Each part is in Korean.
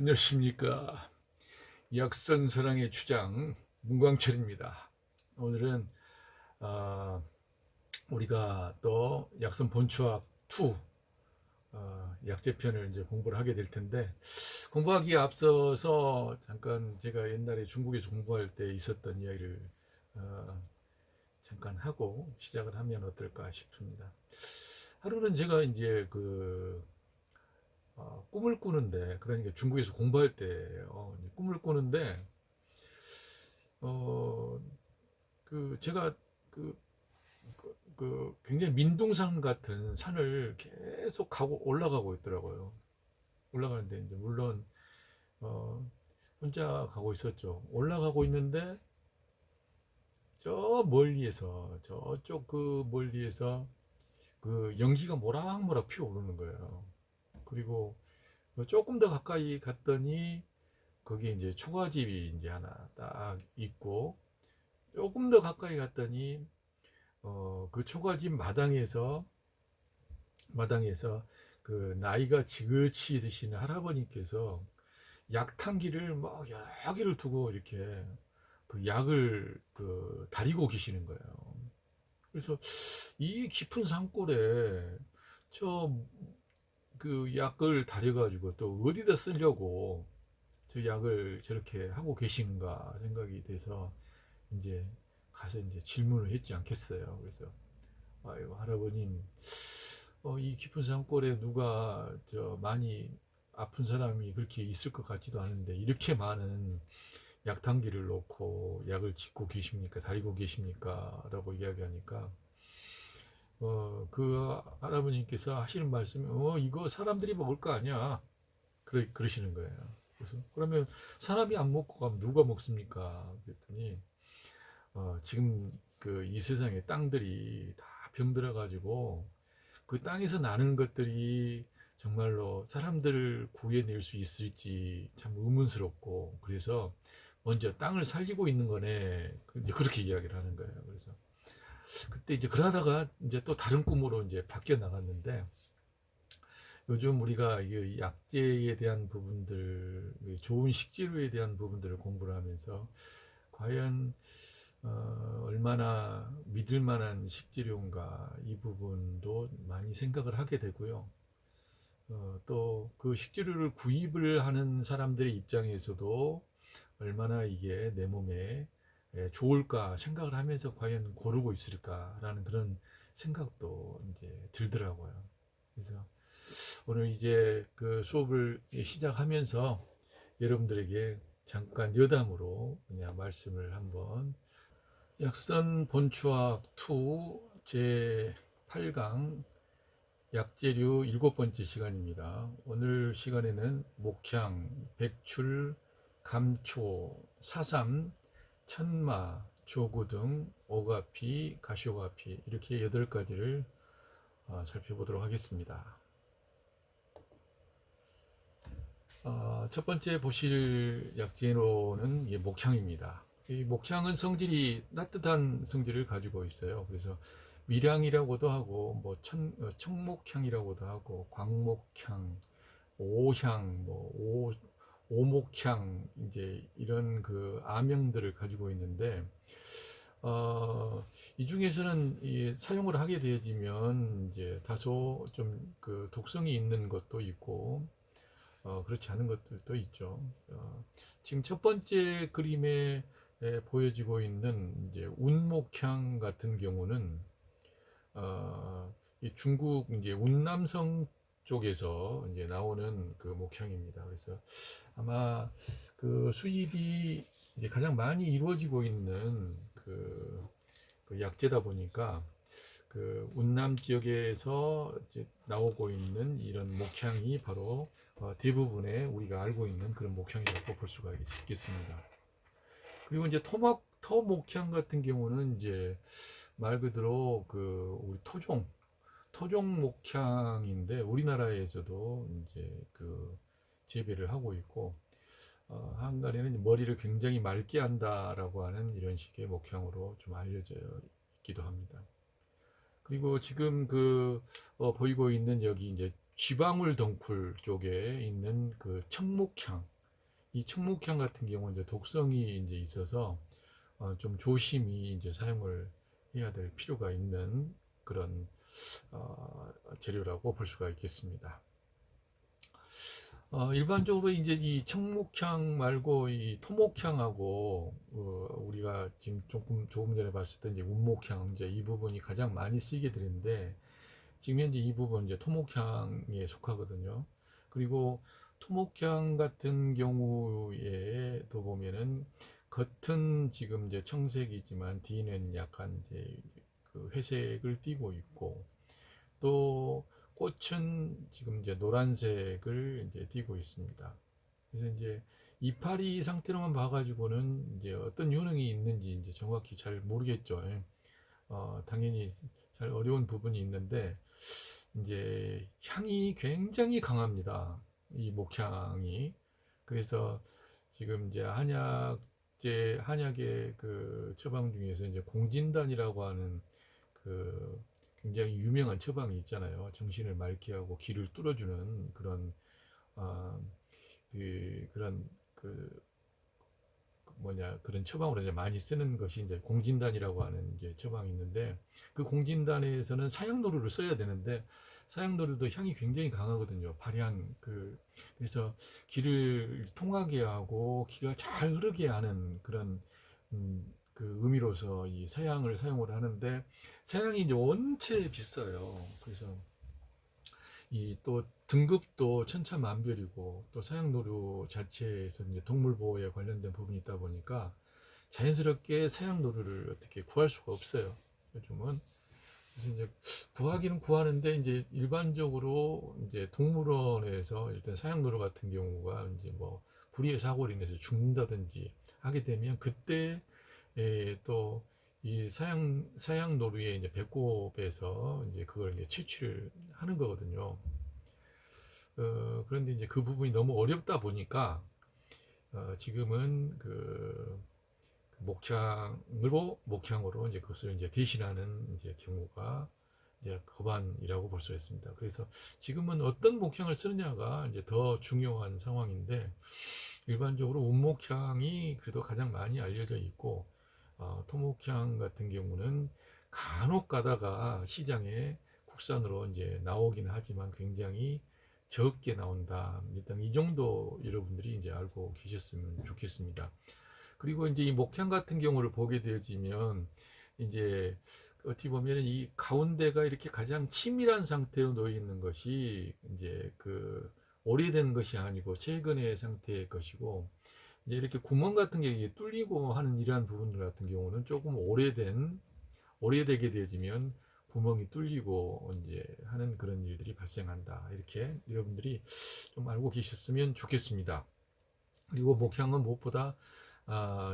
안녕하십니까. 약선사랑의 주장 문광철입니다. 오늘은 우리가 또 약선 본추학 2 약제편을 이제 공부를 하게 될 텐데, 공부하기에 앞서서 잠깐 제가 옛날에 중국에서 공부할 때 있었던 이야기를 잠깐 하고 시작을 하면 어떨까 싶습니다. 하루는 제가 이제 꿈을 꾸는데, 그러니까 중국에서 공부할 때 꿈을 꾸는데, 어, 제가 그, 굉장히 민둥산 같은 산을 계속 올라가고 있더라고요. 올라가는데 이제 물론 어, 혼자 가고 있었죠. 올라가고 있는데 저쪽 멀리에서 그 연기가 모락모락 피어오르는 거예요. 그리고 조금 더 가까이 갔더니 거기에 이제 초가집이 이제 하나 딱 있고, 조금 더 가까이 갔더니 그 초가집 마당에서 그 나이가 지긋이 드시는 할아버님께서 약탕기를 막 여러 개를 두고 이렇게 그 약을 다리고 계시는 거예요. 그래서 이 깊은 산골에 저 그 약을 다려가지고 또 어디다 쓰려고 저 약을 저렇게 하고 계신가 생각이 돼서 이제 가서 이제 질문을 했지 않겠어요. 그래서 아유 할아버님, 이 깊은 산골에 누가 저 많이 아픈 사람이 그렇게 있을 것 같지도 않은데 이렇게 많은 약탕기를 놓고 약을 짓고 계십니까? 다리고 계십니까? 라고 이야기하니까 그 할아버님께서 하시는 말씀이 이거 사람들이 먹을 거 아니야. 그러시는 거예요. 그래서 그러면 사람이 안 먹고 가면 누가 먹습니까? 그랬더니 지금 이 세상에 땅들이 다 병들어 가지고 그 땅에서 나는 것들이 정말로 사람들을 구해낼 수 있을지 참 의문스럽고, 그래서 먼저 땅을 살리고 있는 거네. 이제 그렇게 이야기를 하는 거예요. 그래서 그때 이제 그러다가 이제 또 다른 꿈으로 이제 바뀌어 나갔는데, 요즘 우리가 이 약재에 대한 부분들, 좋은 식재료에 대한 부분들을 공부를 하면서 과연 얼마나 믿을 만한 식재료인가, 이 부분도 많이 생각을 하게 되고요. 또 그 식재료를 구입을 하는 사람들의 입장에서도 얼마나 이게 내 몸에 좋을까 생각을 하면서 과연 고르고 있을까라는 그런 생각도 이제 들더라고요. 그래서 오늘 이제 그 수업을 시작하면서 여러분들에게 잠깐 여담으로 그냥 말씀을 한번, 약선 본추학 2 제 8강 약재류 7번째 시간입니다. 오늘 시간에는 목향, 백출, 감초, 사삼, 천마, 조구등, 오가피, 가시오가피, 이렇게 8가지를 살펴보도록 하겠습니다. 첫 번째 보실 약재로는 목향입니다. 이 목향은 성질이 따뜻한 성질을 가지고 있어요. 그래서 밀향이라고도 하고, 청목향이라고도 하고, 광목향, 오향, 오목향, 이제 이런 그 아명들을 가지고 있는데, 이 중에서는 사용을 하게 되어지면 이제 다소 좀 그 독성이 있는 것도 있고, 그렇지 않은 것들도 있죠. 지금 첫 번째 그림에 보여지고 있는 이제 운목향 같은 경우는 이 중국 이제 운남성 쪽에서 이제 나오는 그 목향입니다. 그래서 아마 그 수입이 이제 가장 많이 이루어지고 있는 그 약재다 보니까 그 운남 지역에서 이제 나오고 있는 이런 목향이 바로 대부분의 우리가 알고 있는 그런 목향이라고 볼 수가 있겠습니다. 그리고 이제 토목향 같은 경우는 이제 말 그대로 우리 토종 목향인데, 우리나라에서도 이제 재배를 하고 있고, 한간에는 머리를 굉장히 맑게 한다라고 하는 이런 식의 목향으로 좀 알려져 있기도 합니다. 그리고 지금 보이고 있는 여기 이제 쥐방울 덩쿨 쪽에 있는 그 청목향, 이 청목향 같은 경우는 이제 독성이 이제 있어서 좀 조심히 이제 사용을 해야 될 필요가 있는 그런 재료라고 볼 수가 있겠습니다. 일반적으로 이제 이 청목향 말고 이 토목향하고 우리가 지금 조금 전에 봤을 때 이제 운목향 이제 이 부분이 가장 많이 쓰이게 되는데 지금 현재 이 부분 이제 토목향에 속하거든요. 그리고 토목향 같은 경우에 또 보면은 겉은 지금 이제 청색이지만 뒤는 약간 이제 그 회색을 띠고 있고 또 꽃은 지금 이제 노란색을 이제 띠고 있습니다. 그래서 이제 이파리 상태로만 봐가지고는 이제 어떤 효능이 있는지 이제 정확히 잘 모르겠죠. 당연히 잘 어려운 부분이 있는데 이제 향이 굉장히 강합니다. 이 목향이. 그래서 지금 이제 한약의 그 처방 중에서 이제 공진단이라고 하는 그 굉장히 유명한 처방이 있잖아요. 정신을 맑게 하고 기를 뚫어주는 그런 어, 그런 그 그런 처방으로 이제 많이 쓰는 것이 이제 공진단이라고 하는 이제 처방이 있는데 그 공진단에서는 사양노루를 써야 되는데 사양노루도 향이 굉장히 강하거든요. 발향 그래서 기를 통하게 하고 기가 잘 흐르게 하는 그런 그 의미로서 이 사양을 사용을 하는데 사양이 이제 원체 비싸요. 그래서 이 또 등급도 천차만별이고 또 사양노루 자체에서 이제 동물 보호에 관련된 부분이 있다 보니까 자연스럽게 사양노루를 어떻게 구할 수가 없어요. 요즘은. 그래서 이제 구하기는 구하는데 이제 일반적으로 이제 동물원에서 일단 사양노루 같은 경우가 이제 뭐 불의의 사고로 인해서 죽는다든지 하게 되면 그때 또 이 사양노루의 이제 배꼽에서 이제 그걸 이제 채취를 하는 거거든요. 그런데 이제 그 부분이 너무 어렵다 보니까 지금은 그 목향으로 이제 그것을 이제 대신하는 이제 경우가 이제 거반이라고 볼 수 있습니다. 그래서 지금은 어떤 목향을 쓰느냐가 이제 더 중요한 상황인데 일반적으로 운목향이 그래도 가장 많이 알려져 있고 토목향 같은 경우는 간혹 가다가 시장에 국산으로 이제 나오긴 하지만 굉장히 적게 나온다. 일단 이 정도 여러분들이 이제 알고 계셨으면 좋겠습니다. 그리고 이제 이 목향 같은 경우를 보게 되어지면 이제 어떻게 보면 이 가운데가 이렇게 가장 치밀한 상태로 놓여 있는 것이 이제 그 오래된 것이 아니고 최근의 상태의 것이고 이제 이렇게 구멍 같은 게 뚫리고 하는 이러한 부분들 같은 경우는 조금 오래되게 되어지면 구멍이 뚫리고 이제 하는 그런 일들이 발생한다. 이렇게 여러분들이 좀 알고 계셨으면 좋겠습니다. 그리고 목향은 무엇보다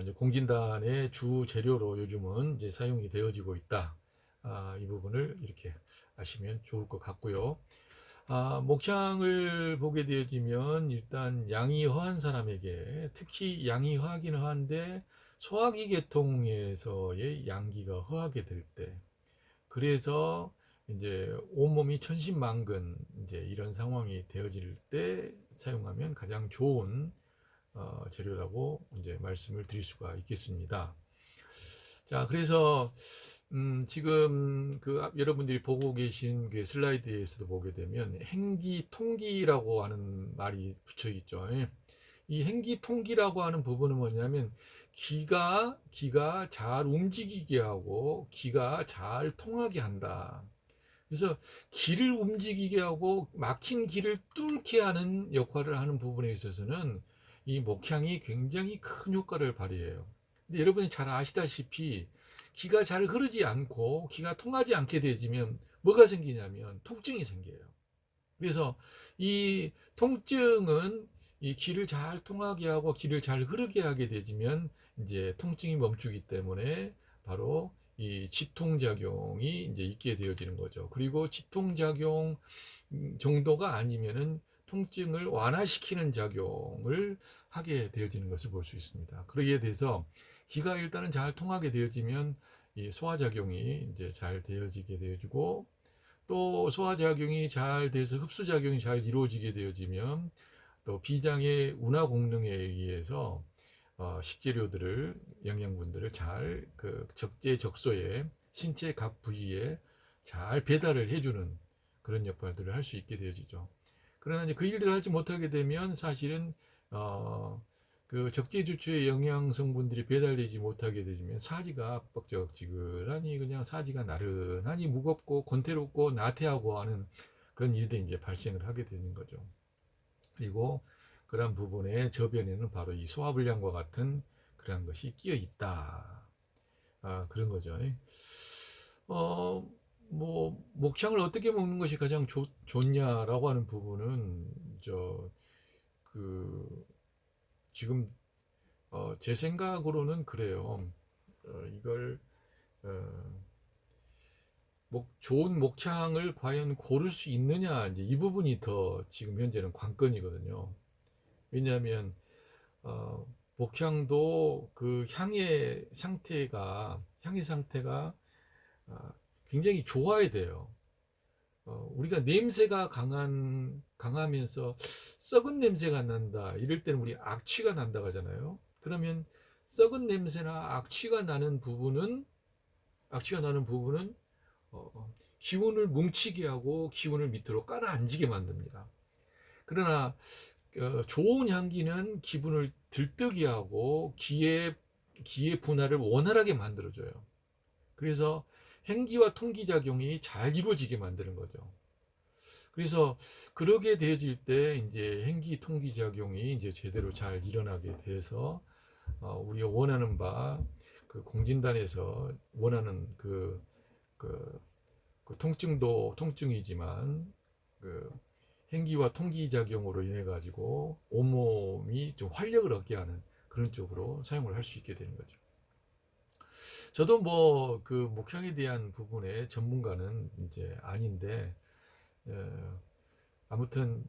이제 공진단의 주 재료로 요즘은 이제 사용이 되어지고 있다. 이 부분을 이렇게 아시면 좋을 것 같고요. 목향을 보게 되어지면 일단 양이 허한 사람에게 특히 양이 허하긴 허한데 소화기 계통에서의 양기가 허하게 될 때, 그래서 이제 온몸이 천신만근 이제 이런 상황이 되어질 때 사용하면 가장 좋은 재료라고 이제 말씀을 드릴 수가 있겠습니다. 자, 그래서 지금 그 여러분들이 보고 계신 그 슬라이드에서도 보게 되면 행기통기라고 하는 말이 붙여 있죠. 이 행기통기라고 하는 부분은 뭐냐면 기가 잘 움직이게 하고 기가 잘 통하게 한다. 그래서 기를 움직이게 하고 막힌 길을 뚫게 하는 역할을 하는 부분에 있어서는 이 목향이 굉장히 큰 효과를 발휘해요. 근데 여러분이 잘 아시다시피 기가 잘 흐르지 않고 기가 통하지 않게 되지면 뭐가 생기냐면 통증이 생겨요. 그래서 이 통증은 이 기를 잘 통하게 하고 기를 잘 흐르게 하게 되지면 이제 통증이 멈추기 때문에 바로 이 지통작용이 이제 있게 되어지는 거죠. 그리고 지통작용 정도가 아니면은 통증을 완화시키는 작용을 하게 되어지는 것을 볼 수 있습니다. 그러기에 대해서 기가 일단은 잘 통하게 되어지면 이 소화작용이 이제 잘 되어지게 되어지고 또 소화작용이 잘 돼서 흡수작용이 잘 이루어지게 되어지면 또 비장의 운하 공능에 의해서 식재료들을 영양분들을 잘 그 적재적소에 신체 각 부위에 잘 배달을 해주는 그런 역할들을 할 수 있게 되어지죠. 그러나 이제 그 일들을 하지 못하게 되면 사실은 그 적재주초의 영양 성분들이 배달되지 못하게 되면 사지가 뻑적지근하니 그냥 사지가 나른하니 무겁고 권태롭고 나태하고 하는 그런 일들이 이제 발생을 하게 되는 거죠. 그리고 그런 부분의 저변에는 바로 이 소화불량과 같은 그런 것이 끼어 있다. 그런 거죠. 뭐 목창을 어떻게 먹는 것이 가장 좋냐라고 하는 부분은 그 지금 제 생각으로는 그래요. 이걸 좋은 목창을 과연 고를 수 있느냐, 이제 이 부분이 더 지금 현재는 관건이거든요. 왜냐하면 목향도 그 향의 상태가 굉장히 좋아야 돼요. 우리가 냄새가 강하면서 썩은 냄새가 난다. 이럴 때는 우리 악취가 난다고 하잖아요. 그러면 썩은 냄새나 악취가 나는 부분은 기운을 뭉치게 하고 기운을 밑으로 깔아앉히게 만듭니다. 그러나 좋은 향기는 기분을 들뜨게 하고 기의 분할을 원활하게 만들어줘요. 그래서 행기와 통기작용이 잘 이루어지게 만드는 거죠. 그래서 그러게 되어질 때 이제 행기 통기작용이 이제 제대로 잘 일어나게 돼서 우리가 원하는 바 그 공진단에서 원하는 그 통증도 통증이지만 그 행기와 통기작용으로 인해 가지고 온몸이 좀 활력을 얻게 하는 그런 쪽으로 사용을 할 수 있게 되는 거죠. 저도 뭐 그 목향에 대한 부분의 전문가는 이제 아닌데 아무튼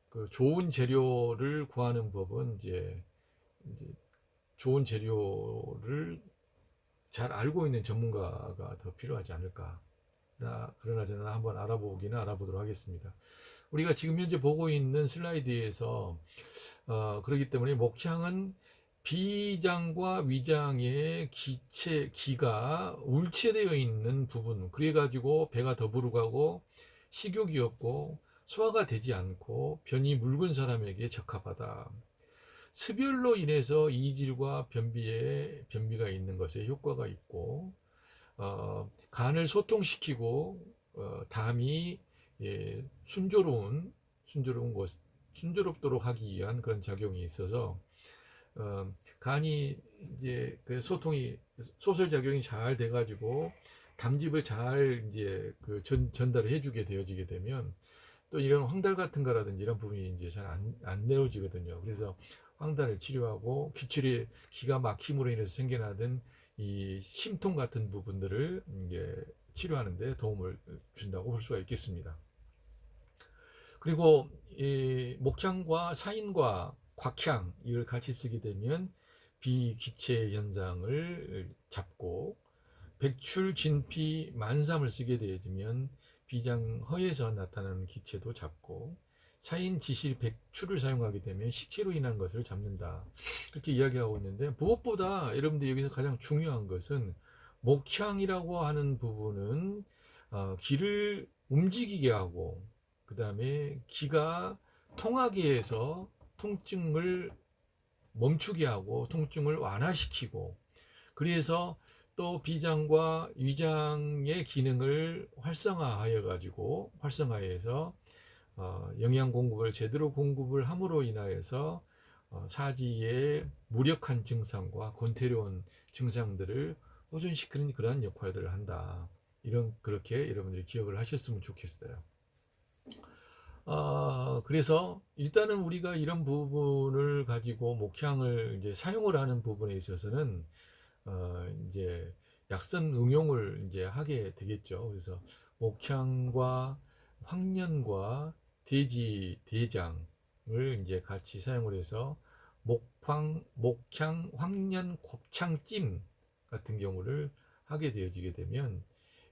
그 좋은 재료를 구하는 법은 이제 좋은 재료를 잘 알고 있는 전문가가 더 필요하지 않을까. 그러나 저는 한번 알아보도록 하겠습니다. 우리가 지금 현재 보고 있는 슬라이드에서 그렇기 때문에 목향은 비장과 위장의 기가 울체되어 있는 부분, 그래가지고 배가 더 부르고 식욕이 없고 소화가 되지 않고 변이 묽은 사람에게 적합하다. 습열로 인해서 이질과 변비가 있는 것에 효과가 있고 간을 소통시키고 담이 순조롭도록 하기 위한 그런 작용이 있어서 간이 이제 그 소설 작용이 잘 돼가지고 담즙을 잘 이제 그 전달을 해주게 되어지게 되면 또 이런 황달 같은 거라든지 이런 부분이 이제 잘 안 내어지거든요. 그래서 황달을 치료하고 기가 막힘으로 인해서 생겨나던 이 심통 같은 부분들을 이제 치료하는데 도움을 준다고 볼 수가 있겠습니다. 그리고 이 목향과 사인과 곽향 이걸 같이 쓰게 되면 비기체 현상을 잡고 백출, 진피, 만삼을 쓰게 되어지면 비장허에서 나타나는 기체도 잡고 사인, 지실, 백출을 사용하게 되면 식체로 인한 것을 잡는다. 그렇게 이야기하고 있는데 무엇보다 여러분들 여기서 가장 중요한 것은 목향이라고 하는 부분은 기를 움직이게 하고 그 다음에 기가 통하게 해서 통증을 멈추게 하고 통증을 완화시키고 그래서 또 비장과 위장의 기능을 활성화해서 영양 공급을 제대로 공급을 함으로 인하여서 사지의 무력한 증상과 권태로운 증상들을 호전시키는 그러한 역할들을 한다. 그렇게 여러분들이 기억을 하셨으면 좋겠어요. 그래서 일단은 우리가 이런 부분을 가지고 목향을 이제 사용을 하는 부분에 있어서는 이제 약선 응용을 이제 하게 되겠죠. 그래서 목향과 황련과 돼지 대장을 이제 같이 사용을 해서 목향, 황련, 곱창찜 같은 경우를 하게 되어지게 되면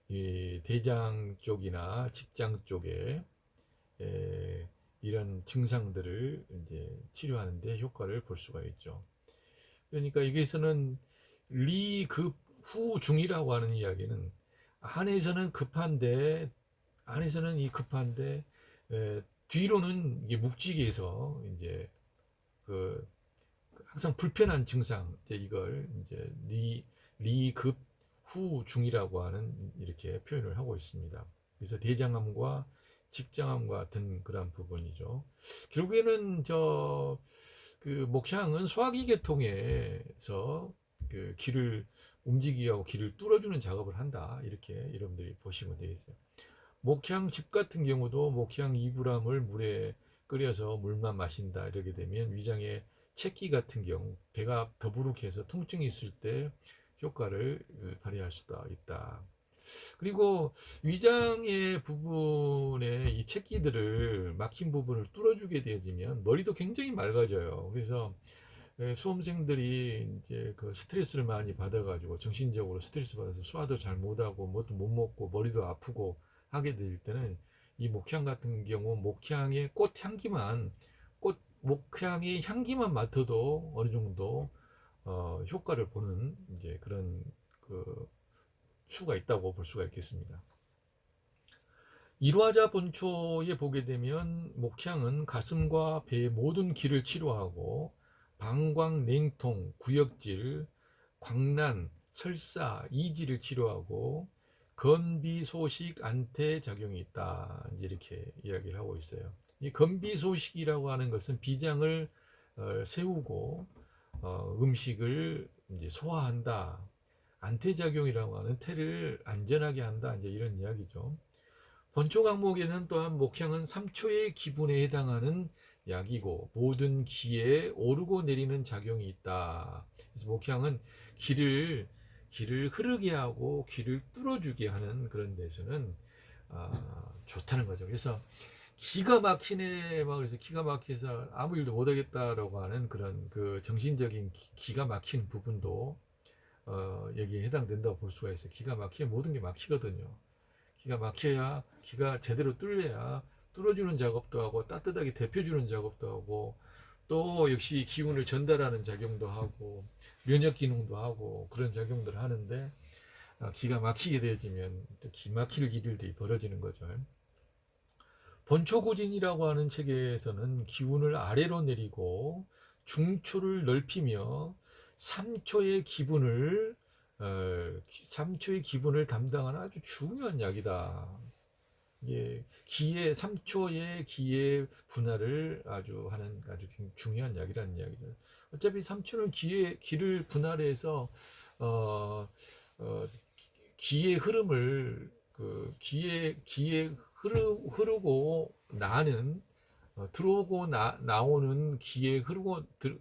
이 대장 쪽이나 직장 쪽에 이런 증상들을 이제 치료하는데 효과를 볼 수가 있죠. 그러니까 여기서는 리급후중이라고 하는 이야기는 안에서는 이 급한데 뒤로는 이게 묵직해서 이제 그 항상 불편한 증상, 이제 이걸 이제 리급 후중이라고 하는 이렇게 표현을 하고 있습니다. 그래서 대장암과 직장암 같은 그런 부분이죠. 결국에는 그 목향은 소화기 계통에서 그 기를 움직이게 하고 기를 뚫어주는 작업을 한다. 이렇게 여러분들이 보시면 되겠어요. 목향즙 같은 경우도 목향 이불암을 물에 끓여서 물만 마신다 이렇게 되면 위장에 채기 같은 경우 배가 더부룩해서 통증이 있을 때 효과를 발휘할 수가 있다. 그리고 위장의 부분에 이 채기들을 막힌 부분을 뚫어주게 되어지면 머리도 굉장히 맑아져요. 그래서 수험생들이 이제 그 스트레스를 많이 받아가지고 정신적으로 스트레스 받아서 소화도 잘 못하고 뭣도 못 먹고 머리도 아프고 하게 될 때는 이 목향 같은 경우 목향의 목향의 향기만 맡아도 어느 정도 효과를 보는 이제 그런 그 수가 있다고 볼 수가 있겠습니다. 일화자 본초에 보게 되면 목향은 가슴과 배의 모든 기를 치료하고 방광, 냉통, 구역질, 광란, 설사, 이지를 치료하고 건비소식 안태 작용이 있다. 이렇게 이야기를 하고 있어요. 이 건비소식이라고 하는 것은 비장을 세우고 음식을 이제 소화한다. 안태작용이라고 하는 태를 안전하게 한다. 이제 이런 이야기죠. 본초 강목에는 또한 목향은 3초의 기분에 해당하는 약이고 모든 기에 오르고 내리는 작용이 있다. 그래서 목향은 기를 흐르게 하고 기를 뚫어주게 하는 그런 데서는 좋다는 거죠. 그래서 기가 막히네 막 그래서 기가 막혀서 아무 일도 못하겠다라고 하는 그런 그 정신적인 기가 막힌 부분도 여기에 해당된다고 볼 수가 있어요. 기가 막히면 모든 게 막히거든요. 기가 막혀야 기가 제대로 뚫어주는 작업도 하고 따뜻하게 데펴주는 작업도 하고 또 역시 기운을 전달하는 작용도 하고 면역 기능도 하고 그런 작용들을 하는데 기가 막히게 되어지면 기 막힐 일들이 벌어지는 거죠. 본초구진이라고 하는 체계에서는 기운을 아래로 내리고 중초를 넓히며 3초의 기분을 담당하는 아주 중요한 약이다. 이게 3초의 기의 분할을 아주 하는 아주 중요한 약이라는 이야기죠. 어차피 3초는 기를 분할해서 기의 흐름을 흐르고 나는 들어오고 나오는 기에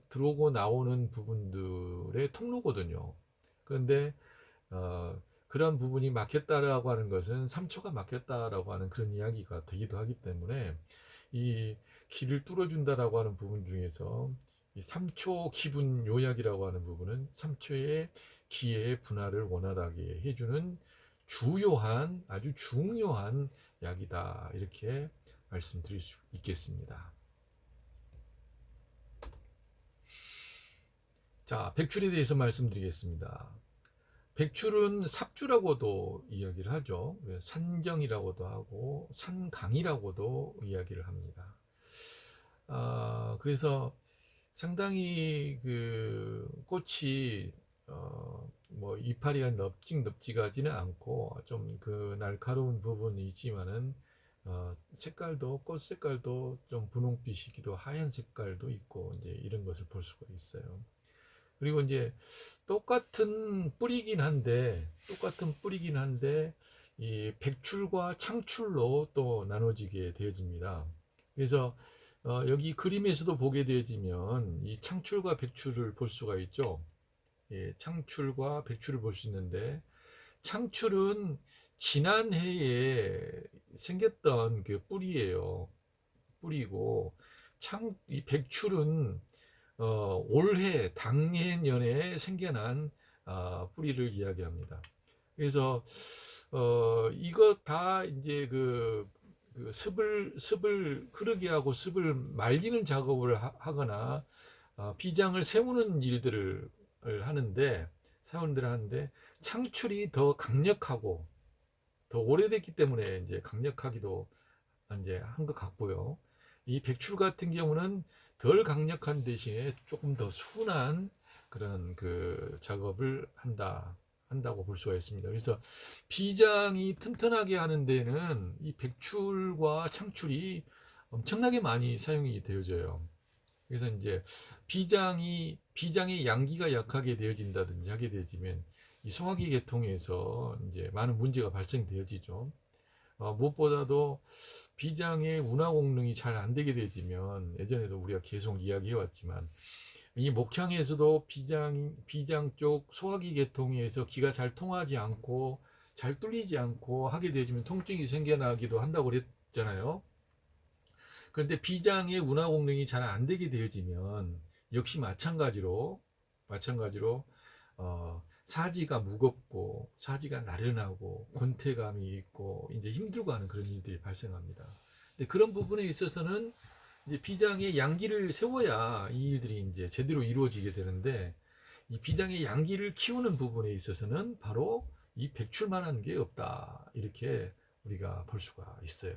들어오고 나오는 부분들의 통로거든요. 그런데 그런 부분이 막혔다라고 하는 것은 3초가 막혔다라고 하는 그런 이야기가 되기도 하기 때문에 이 기를 뚫어준다라고 하는 부분 중에서 이 3초 기분 요약이라고 하는 부분은 3초의 기의 분할을 원활하게 해주는 아주 중요한 약이다. 이렇게 말씀드릴 수 있겠습니다. 자, 백출에 대해서 말씀드리겠습니다. 백출은 삽주라고도 이야기를 하죠. 산정이라고도 하고 산강이라고도 이야기를 합니다. 그래서 상당히 그 꽃이 뭐 이파리가 넙직하지는 않고 좀 그 날카로운 부분이 있지만은 꽃 색깔도 좀 분홍빛이기도 하얀 색깔도 있고 이제 이런 것을 볼 수가 있어요. 그리고 이제 똑같은 뿌리긴 한데 이 백출과 창출로 또 나눠지게 되어집니다. 그래서 여기 그림에서도 보게 되어지면 이 창출과 백출을 볼 수가 있죠. 예, 창출과 백출을 볼 수 있는데 창출은 지난 해에 생겼던 그 뿌리고 이 백출은 올해 당해년에 생겨난 뿌리를 이야기합니다. 그래서 이거 다 이제 그 습을 흐르게 하고 습을 말리는 작업을 하거나 비장을 세우는 일들을 하는데 사원들을 하는데 창출이 더 강력하고 더 오래됐기 때문에 이제 강력하기도 이제 한 것 같고요. 이 백출 같은 경우는 덜 강력한 대신에 조금 더 순한 그런 그 작업을 한다고 볼 수가 있습니다. 그래서 비장이 튼튼하게 하는 데는 이 백출과 창출이 엄청나게 많이 사용이 되어져요. 그래서 이제 비장의 양기가 약하게 되어진다든지 하게 되어지면 이 소화기 계통에서 이제 많은 문제가 발생되어지죠. 무엇보다도 비장의 운하 공능이 잘 안 되게 되지면 예전에도 우리가 계속 이야기해 왔지만 이 목향에서도 비장 쪽 소화기 계통에서 기가 잘 통하지 않고 잘 뚫리지 않고 하게 되지면 통증이 생겨나기도 한다고 그랬잖아요. 그런데 비장의 운하 공능이 잘 안 되게 되어지면 역시 마찬가지로 사지가 무겁고 사지가 나른하고 권태감이 있고 이제 힘들고 하는 그런 일들이 발생합니다. 근데 그런 부분에 있어서는 이제 비장의 양기를 세워야 이 일들이 이제 제대로 이루어지게 되는데 이 비장의 양기를 키우는 부분에 있어서는 바로 이 백출만한 게 없다 이렇게 우리가 볼 수가 있어요.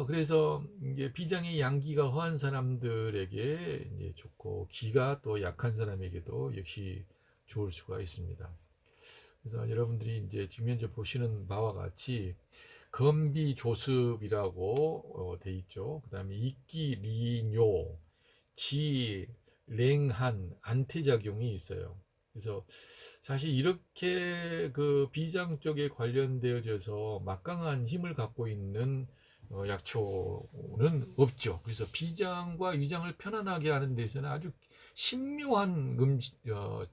그래서 이게 비장의 양기가 허한 사람들에게 이제 좋고 기가 또 약한 사람에게도 역시 좋을 수가 있습니다. 그래서 여러분들이 이제 지금 현재 보시는 바와 같이 건비조습이라고 돼 있죠. 그 다음에 이끼리뇨, 지랭한 안태작용이 있어요. 그래서 사실 이렇게 그 비장 쪽에 관련되어져서 막강한 힘을 갖고 있는 약초는 없죠. 그래서 비장과 위장을 편안하게 하는 데서는 아주 신묘한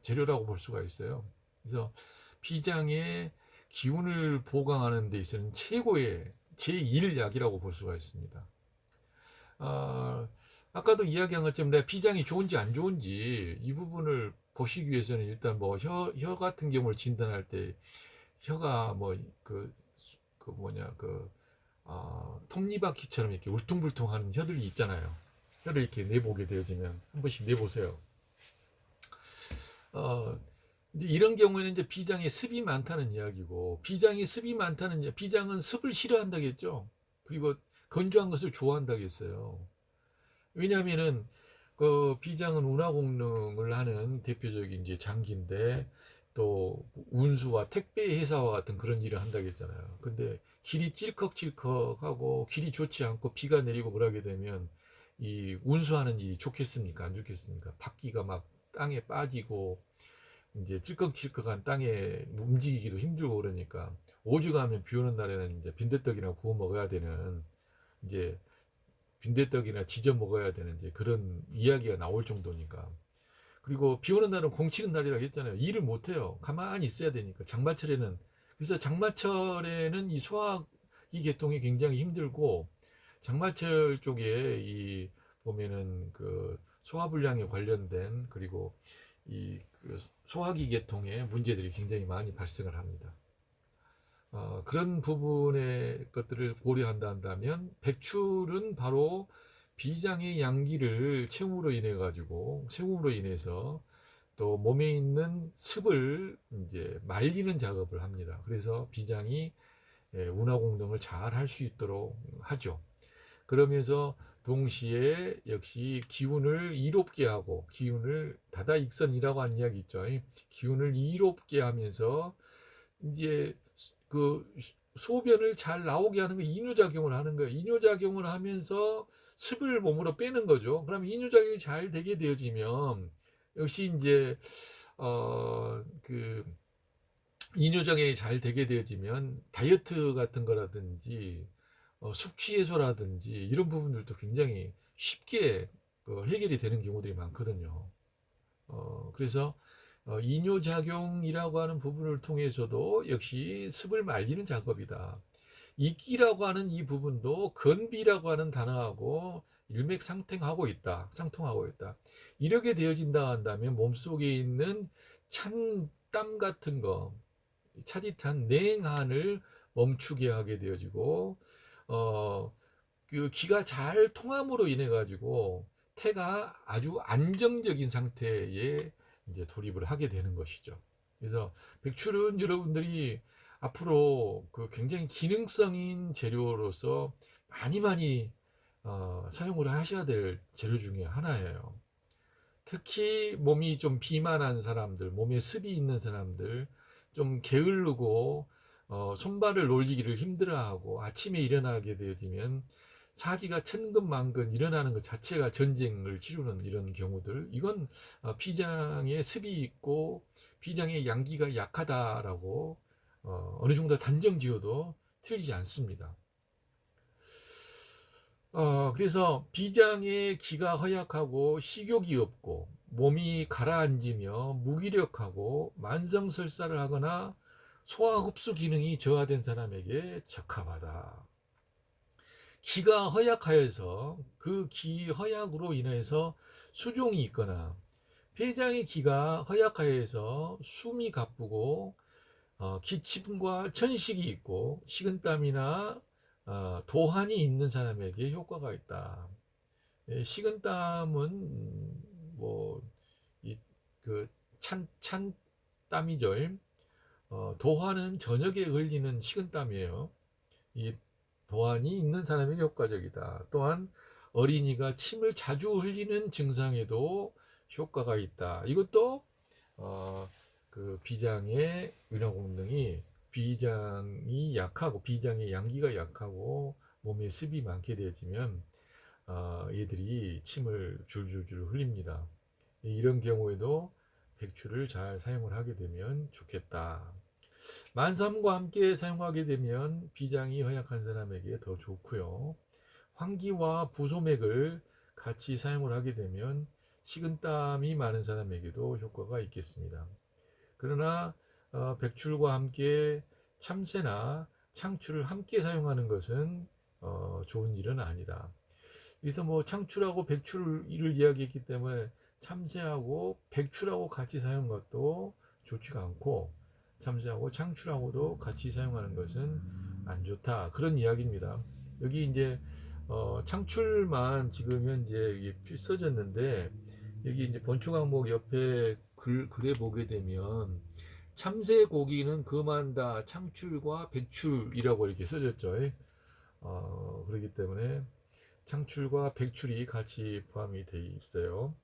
재료라고 볼 수가 있어요. 그래서 비장의 기운을 보강하는 데 있어서는 최고의 제1약이라고 볼 수가 있습니다. 아까도 이야기한 것처럼 내가 비장이 좋은지 안 좋은지 이 부분을 보시기 위해서는 일단 뭐 혀 같은 경우를 진단할 때 혀가 뭐 톱니바퀴처럼 이렇게 울퉁불퉁하는 혀들이 있잖아요. 혀를 이렇게 내보게 되어지면 한 번씩 내보세요. 이제 이런 경우에는 이제 비장에 습이 많다는 이야기고 비장이 습이 많다는 비장은 습을 싫어한다겠죠. 그리고 건조한 것을 좋아한다겠어요. 왜냐하면은 그 비장은 운하 공능을 하는 대표적인 이제 장기인데 또 운수와 택배 회사와 같은 그런 일을 한다겠잖아요. 근데 길이 찔컥찔컥하고 길이 좋지 않고 비가 내리고 그러게 되면 이 운수하는 일이 좋겠습니까? 안 좋겠습니까? 바퀴가 막 땅에 빠지고 이제 찔컥찔컥한 땅에 움직이기도 힘들고 그러니까 오죽하면 비 오는 날에는 이제 빈대떡이나 구워 먹어야 되는 이제 빈대떡이나 지져 먹어야 되는 이제 그런 이야기가 나올 정도니까. 그리고 비 오는 날은 공 치는 날이라고 했잖아요. 일을 못 해요. 가만히 있어야 되니까. 장마철에는. 그래서 장마철에는 이 소화기 계통이 굉장히 힘들고 장마철 쪽에 이 보면은 그 소화불량에 관련된 그리고 이그 소화기 계통의 문제들이 굉장히 많이 발생을 합니다. 그런 부분의 것들을 고려한다 한다면 백출은 바로 비장의 양기를 세움으로 인해서 또 몸에 있는 습을 이제 말리는 작업을 합니다. 그래서 비장이 운하 공동을 잘 할 수 있도록 하죠. 그러면서 동시에 역시 기운을 이롭게 하고 기운을 다다익선이라고 하는 이야기 있죠. 기운을 이롭게 하면서 이제 그 소변을 잘 나오게 하는 거 이뇨작용을 하는 거예요. 이뇨작용을 하면서 습을 몸으로 빼는 거죠. 그럼 이뇨작용이 잘 되게 되어지면 역시 이제 그 이뇨작용이 잘 되게 되어지면 다이어트 같은 거라든지 숙취 해소라든지 이런 부분들도 굉장히 쉽게 해결이 되는 경우들이 많거든요. 그래서 이뇨작용이라고 하는 부분을 통해서도 역시 습을 말리는 작업이다. 이끼라고 하는 이 부분도 건비라고 하는 단어하고 일맥상통하고 있다. 이렇게 되어진다 한다면 몸속에 있는 찬 땀 같은 거, 차디찬 냉한을 멈추게 하게 되어지고 그 기가 잘 통함으로 인해 가지고 태가 아주 안정적인 상태에 이제 돌입을 하게 되는 것이죠. 그래서 백출은 여러분들이 앞으로 그 굉장히 기능성인 재료로서 많이 사용을 하셔야 될 재료 중에 하나예요. 특히 몸이 좀 비만한 사람들, 몸에 습이 있는 사람들, 좀 게으르고 손발을 올리기를 힘들어하고 아침에 일어나게 되어지면 사지가 천근만근 일어나는 것 자체가 전쟁을 치르는 이런 경우들, 이건 비장의 습이 있고 비장의 양기가 약하다라고 어느 정도 단정 지어도 틀리지 않습니다. 그래서 비장의 기가 허약하고 식욕이 없고 몸이 가라앉으며 무기력하고 만성설사를 하거나 소화 흡수 기능이 저하된 사람에게 적합하다. 기가 허약하여서 그 기 허약으로 인해서 수종이 있거나 폐장의 기가 허약하여서 숨이 가쁘고 기침과 천식이 있고 식은땀이나 도한이 있는 사람에게 효과가 있다. 식은땀은 뭐그 찬땀이죠. 도한은 저녁에 흘리는 식은땀이에요. 이 도안이 있는 사람에게 효과적이다. 또한 어린이가 침을 자주 흘리는 증상에도 효과가 있다. 이것도 그 비장의 은하공등이 비장이 약하고 비장의 양기가 약하고 몸에 습이 많게 되어지면 얘들이 침을 줄줄줄 흘립니다. 이런 경우에도 백출을 잘 사용을 하게 되면 좋겠다. 만삼과 함께 사용하게 되면 비장이 허약한 사람에게 더 좋고요. 환기와 부소맥을 같이 사용을 하게 되면 식은땀이 많은 사람에게도 효과가 있겠습니다. 그러나 백출과 함께 참새나 창출을 함께 사용하는 것은 좋은 일은 아니다. 그래서 뭐 창출하고 백출을 이야기했기 때문에 참새하고 백출하고 같이 사용하는 것도 좋지가 않고 참새하고 창출하고도 같이 사용하는 것은 안 좋다. 그런 이야기입니다. 여기 이제 창출만 지금 현재 써졌는데 여기 이제 번초 강목 옆에 글에 보게 되면 참새 고기는 금한다 창출과 백출이라고 이렇게 써졌죠. 그렇기 때문에 창출과 백출이 같이 포함이 되어 있어요.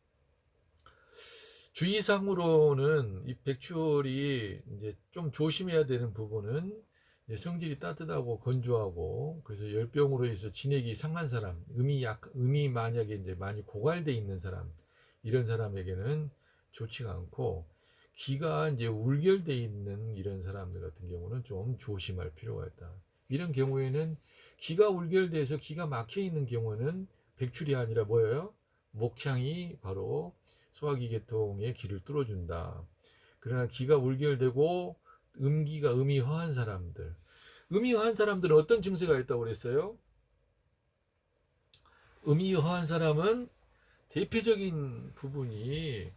주의사항으로는 이 백출이 이제 좀 조심해야 되는 부분은 성질이 따뜻하고 건조하고 그래서 열병으로 해서 진액이 상한 사람, 음이 만약에 이제 많이 고갈돼 있는 사람, 이런 사람에게는 좋지가 않고 기가 이제 울결돼 있는 이런 사람들 같은 경우는 좀 조심할 필요가 있다. 이런 경우에는 기가 울결돼서 기가 막혀 있는 경우는 백출이 아니라 뭐예요? 목향이 바로 소화기 계통의 길을 뚫어준다. 그러나 기가 울결되고 음이 허한 사람들, 음이 허한 사람들은 어떤 증세가 있다고 그랬어요? 음이 허한 사람은 대표적인 부분이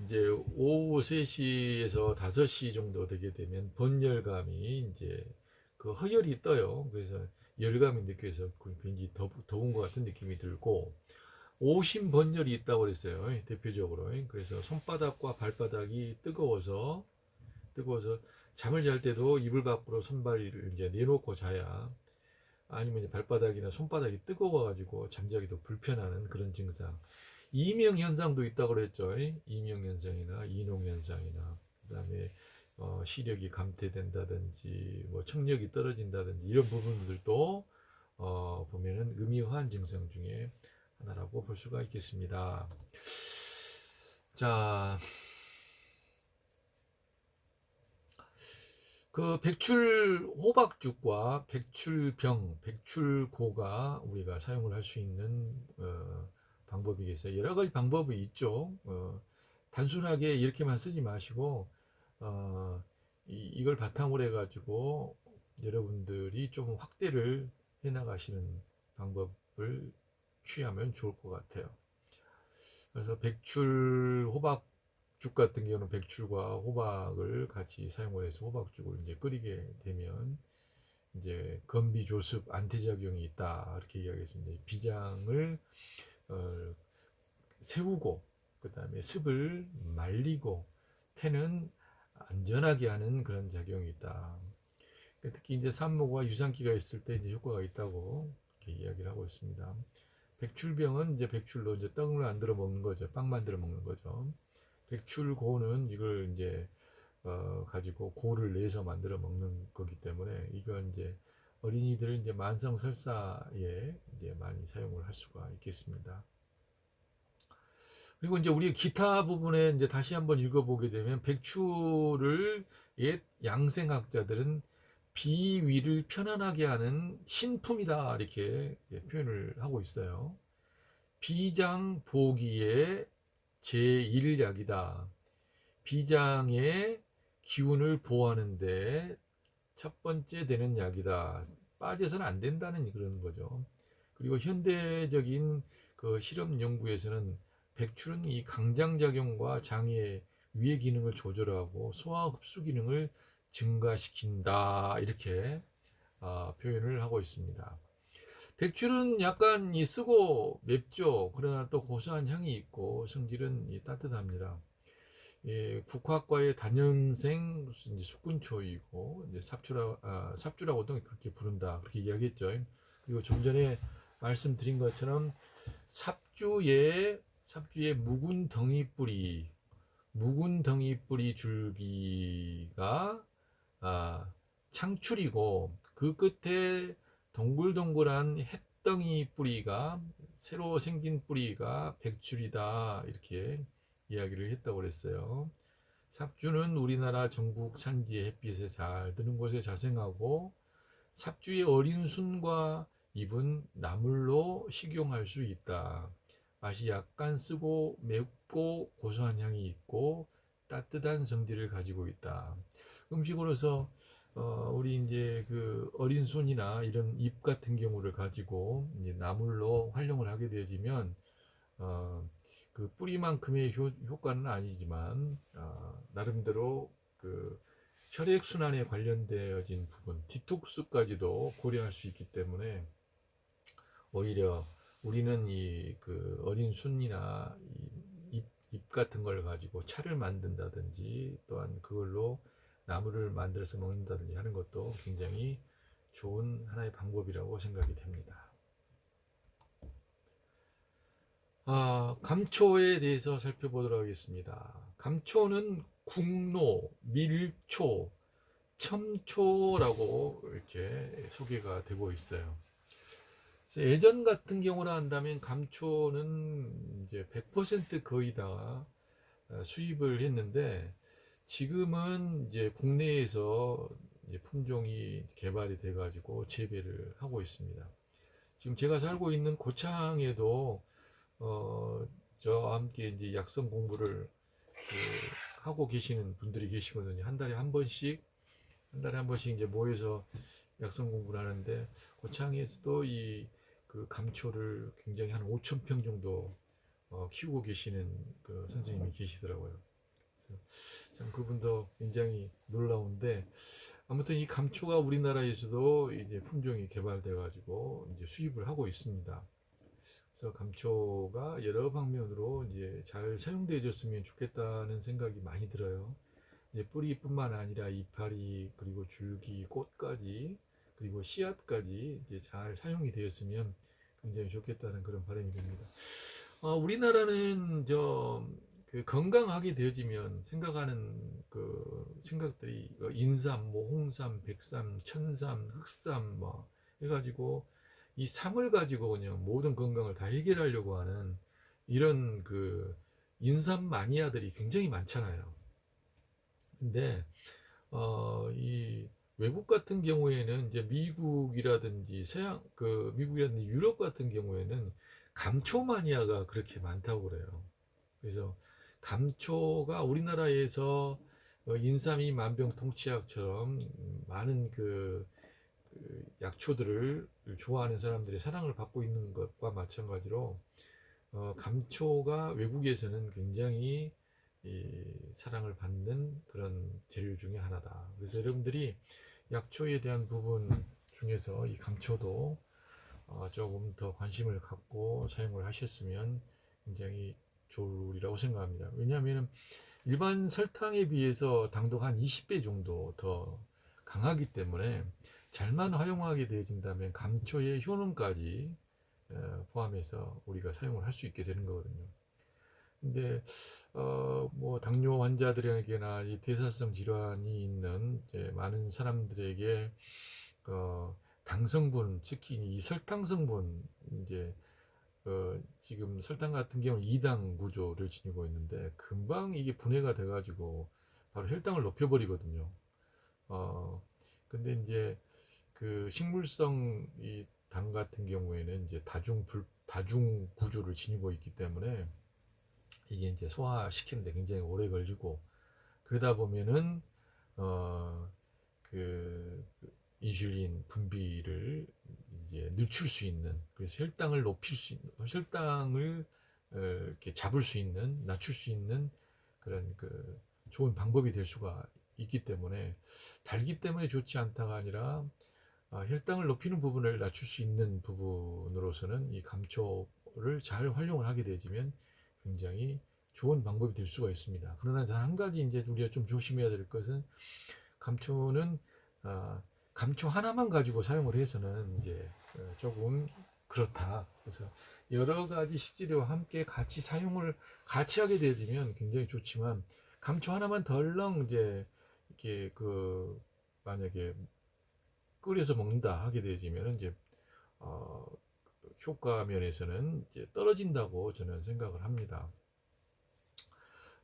이제 오후 3시에서 5시 정도 되게 되면 번열감이 이제 그 허열이 떠요. 그래서 열감이 느껴서 굉장히 더운 것 같은 느낌이 들고 오심번열이 있다고 그랬어요. 대표적으로. 그래서 손바닥과 발바닥이 뜨거워서 잠을 잘 때도 이불 밖으로 손발을 이제 내놓고 자야 아니면 이제 발바닥이나 손바닥이 뜨거워가지고 잠자기도 불편하는 그런 증상. 이명 현상도 있다고 그랬죠. 이명 현상이나 이농 현상이나 그다음에 시력이 감퇴된다든지 뭐 청력이 떨어진다든지 이런 부분들도 보면은 음이환 증상 중에 하나라고 볼 수가 있겠습니다. 자, 그 백출 호박죽과 백출병, 백출고가 우리가 사용을 할 수 있는 방법이겠어요. 여러 가지 방법이 있죠. 단순하게 이렇게만 쓰지 마시고 이걸 바탕으로 해가지고 여러분들이 좀 확대를 해나가시는 방법을 취하면 좋을 것 같아요. 그래서 백출 호박 백죽 같은 경우는 백출과 호박을 같이 사용을 해서 호박죽을 이제 끓이게 되면 이제 건비조습 안티작용이 있다 이렇게 이야기했습니다. 비장을 어, 세우고 그다음에 습을 말리고 태는 안전하게 하는 그런 작용이 있다. 특히 이제 산모가 유산기가 있을 때 이제 효과가 있다고 이렇게 이야기를 하고 있습니다. 백출병은 이제 백출로 이제 떡을 만들어 먹는 거죠. 빵 만들어 먹는 거죠. 백출고는 이걸 이제 가지고 고를 내서 만들어 먹는 거기 때문에 이건 이제 어린이들은 이제 만성 설사에 이제 많이 사용을 할 수가 있겠습니다. 그리고 이제 우리 기타 부분에 이제 다시 한번 읽어보게 되면 백출을 옛 양생학자들은 비위를 편안하게 하는 신품이다 이렇게 표현을 하고 있어요. 비장 보기의 제1약이다. 비장의 기운을 보호하는데 첫 번째 되는 약이다. 빠져서는 안 된다는 그런 거죠. 그리고 현대적인 그 실험 연구에서는 백출은 이 강장작용과 장의 위의 기능을 조절하고 소화 흡수 기능을 증가시킨다 이렇게 표현을 하고 있습니다. 백출은 약간 쓰고 맵죠. 그러나 또 고소한 향이 있고 성질은 따뜻합니다. 예, 국화과의 단연생 숙군초이고 이제 삽주라고도 그렇게 부른다 그렇게 이야기했죠. 그리고 좀 전에 말씀드린 것처럼 삽주의 묵은 덩이 뿌리 줄기가 창출이고 그 끝에 동글동글한 햇덩이 뿌리가 새로 생긴 뿌리가 백출이다 이렇게 이야기를 했다고 그랬어요. 삽주는 우리나라 전국 산지의 햇빛에 잘 드는 곳에 자생하고 삽주의 어린 순과 잎은 나물로 식용할 수 있다. 맛이 약간 쓰고 맵고 고소한 향이 있고 따뜻한 성질을 가지고 있다. 음식으로서 우리 이제 그 어린 순이나 이런 잎 같은 경우를 가지고 이제 나물로 활용을 하게 되어지면 그 뿌리만큼의 효과는 아니지만 나름대로 그 혈액 순환에 관련되어진 부분 디톡스까지도 고려할 수 있기 때문에 오히려 우리는 이 그 어린 순이나 잎 같은 걸 가지고 차를 만든다든지 또한 그걸로 나물을 만들어서 먹는다든지 하는 것도 굉장히 좋은 하나의 방법이라고 생각이 됩니다. 감초에 대해서 살펴보도록 하겠습니다. 감초는 국노, 밀초, 첨초라고 이렇게 소개가 되고 있어요. 예전 같은 경우나 한다면 감초는 이제 100% 거의 다 수입을 했는데 지금은 이제 국내에서 이제 품종이 개발이 돼 가지고 재배를 하고 있습니다. 지금 제가 살고 있는 고창에도 저와 함께 이제 약성 공부를 하고 계시는 분들이 계시거든요. 한 달에 한 번씩 이제 모여서 약성 공부를 하는데 고창에서도 이 그 감초를 굉장히 한 5천 평 정도 키우고 계시는 그 선생님이 계시더라고요. 그래서 참 그분도 굉장히 놀라운데 아무튼 이 감초가 우리나라에서도 이제 품종이 개발돼 가지고 이제 수입을 하고 있습니다. 그래서 감초가 여러 방면으로 이제 잘 사용되어졌으면 좋겠다는 생각이 많이 들어요. 이제 뿌리뿐만 아니라 이파리 그리고 줄기, 꽃까지 그리고 씨앗까지 이제 잘 사용이 되었으면 굉장히 좋겠다는 그런 바람이 듭니다. 우리나라는 그 건강하게 되어지면 생각하는 그 생각들이 인삼, 뭐 홍삼, 백삼, 천삼, 흑삼 뭐 해가지고 이 삼을 가지고 그냥 모든 건강을 다 해결하려고 하는 이런 그 인삼 마니아들이 굉장히 많잖아요. 근데 이 외국 같은 경우에는 이제 미국이라든지 미국이라든지 유럽 같은 경우에는 감초 마니아가 그렇게 많다고 그래요. 그래서 감초가 우리나라에서 인삼이 만병통치약처럼 많은 그 약초들을 좋아하는 사람들의 사랑을 받고 있는 것과 마찬가지로 감초가 외국에서는 굉장히 사랑을 받는 그런 재료 중에 하나다. 그래서 여러분들이 약초에 대한 부분 중에서 이 감초도 조금 더 관심을 갖고 사용을 하셨으면 굉장히 좋으리라고 생각합니다. 왜냐하면 일반 설탕에 비해서 당도가 한 20배 정도 더 강하기 때문에 잘만 활용하게 되어진다면 감초의 효능까지 포함해서 우리가 사용을 할 수 있게 되는 거거든요. 근데 뭐 당뇨 환자들에게나 이 대사성 질환이 있는 이제 많은 사람들에게 당 성분, 특히 이 설탕 성분, 이제 지금 설탕 같은 경우는 2당 구조를 지니고 있는데 금방 이게 분해가 돼가지고 바로 혈당을 높여버리거든요. 근데 이제 그 식물성 이 당 같은 경우에는 이제 다중 구조를 지니고 있기 때문에 이게 이제 소화시키는데 굉장히 오래 걸리고 그러다 보면은 그 인슐린 분비를 이제 늦출 수 있는, 그래서 혈당을 높일 수 있는, 혈당을 이렇게 잡을 수 있는, 낮출 수 있는 그런 그 좋은 방법이 될 수가 있기 때문에 달기 때문에 좋지 않다가 아니라 혈당을 높이는 부분을 낮출 수 있는 부분으로서는 이 감초를 잘 활용을 하게 되지면 굉장히 좋은 방법이 될 수가 있습니다. 그러나 한 가지 이제 우리가 좀 조심해야 될 것은 감초는 감초 하나만 가지고 사용을 해서는 이제 조금 그렇다. 그래서 여러 가지 식재료와 함께 같이 사용을 같이 하게 되어지면 굉장히 좋지만 감초 하나만 덜렁 이제 이렇게 그 만약에 끓여서 먹는다 하게 되어지면 이제 효과 면에서는 이제 떨어진다고 저는 생각을 합니다.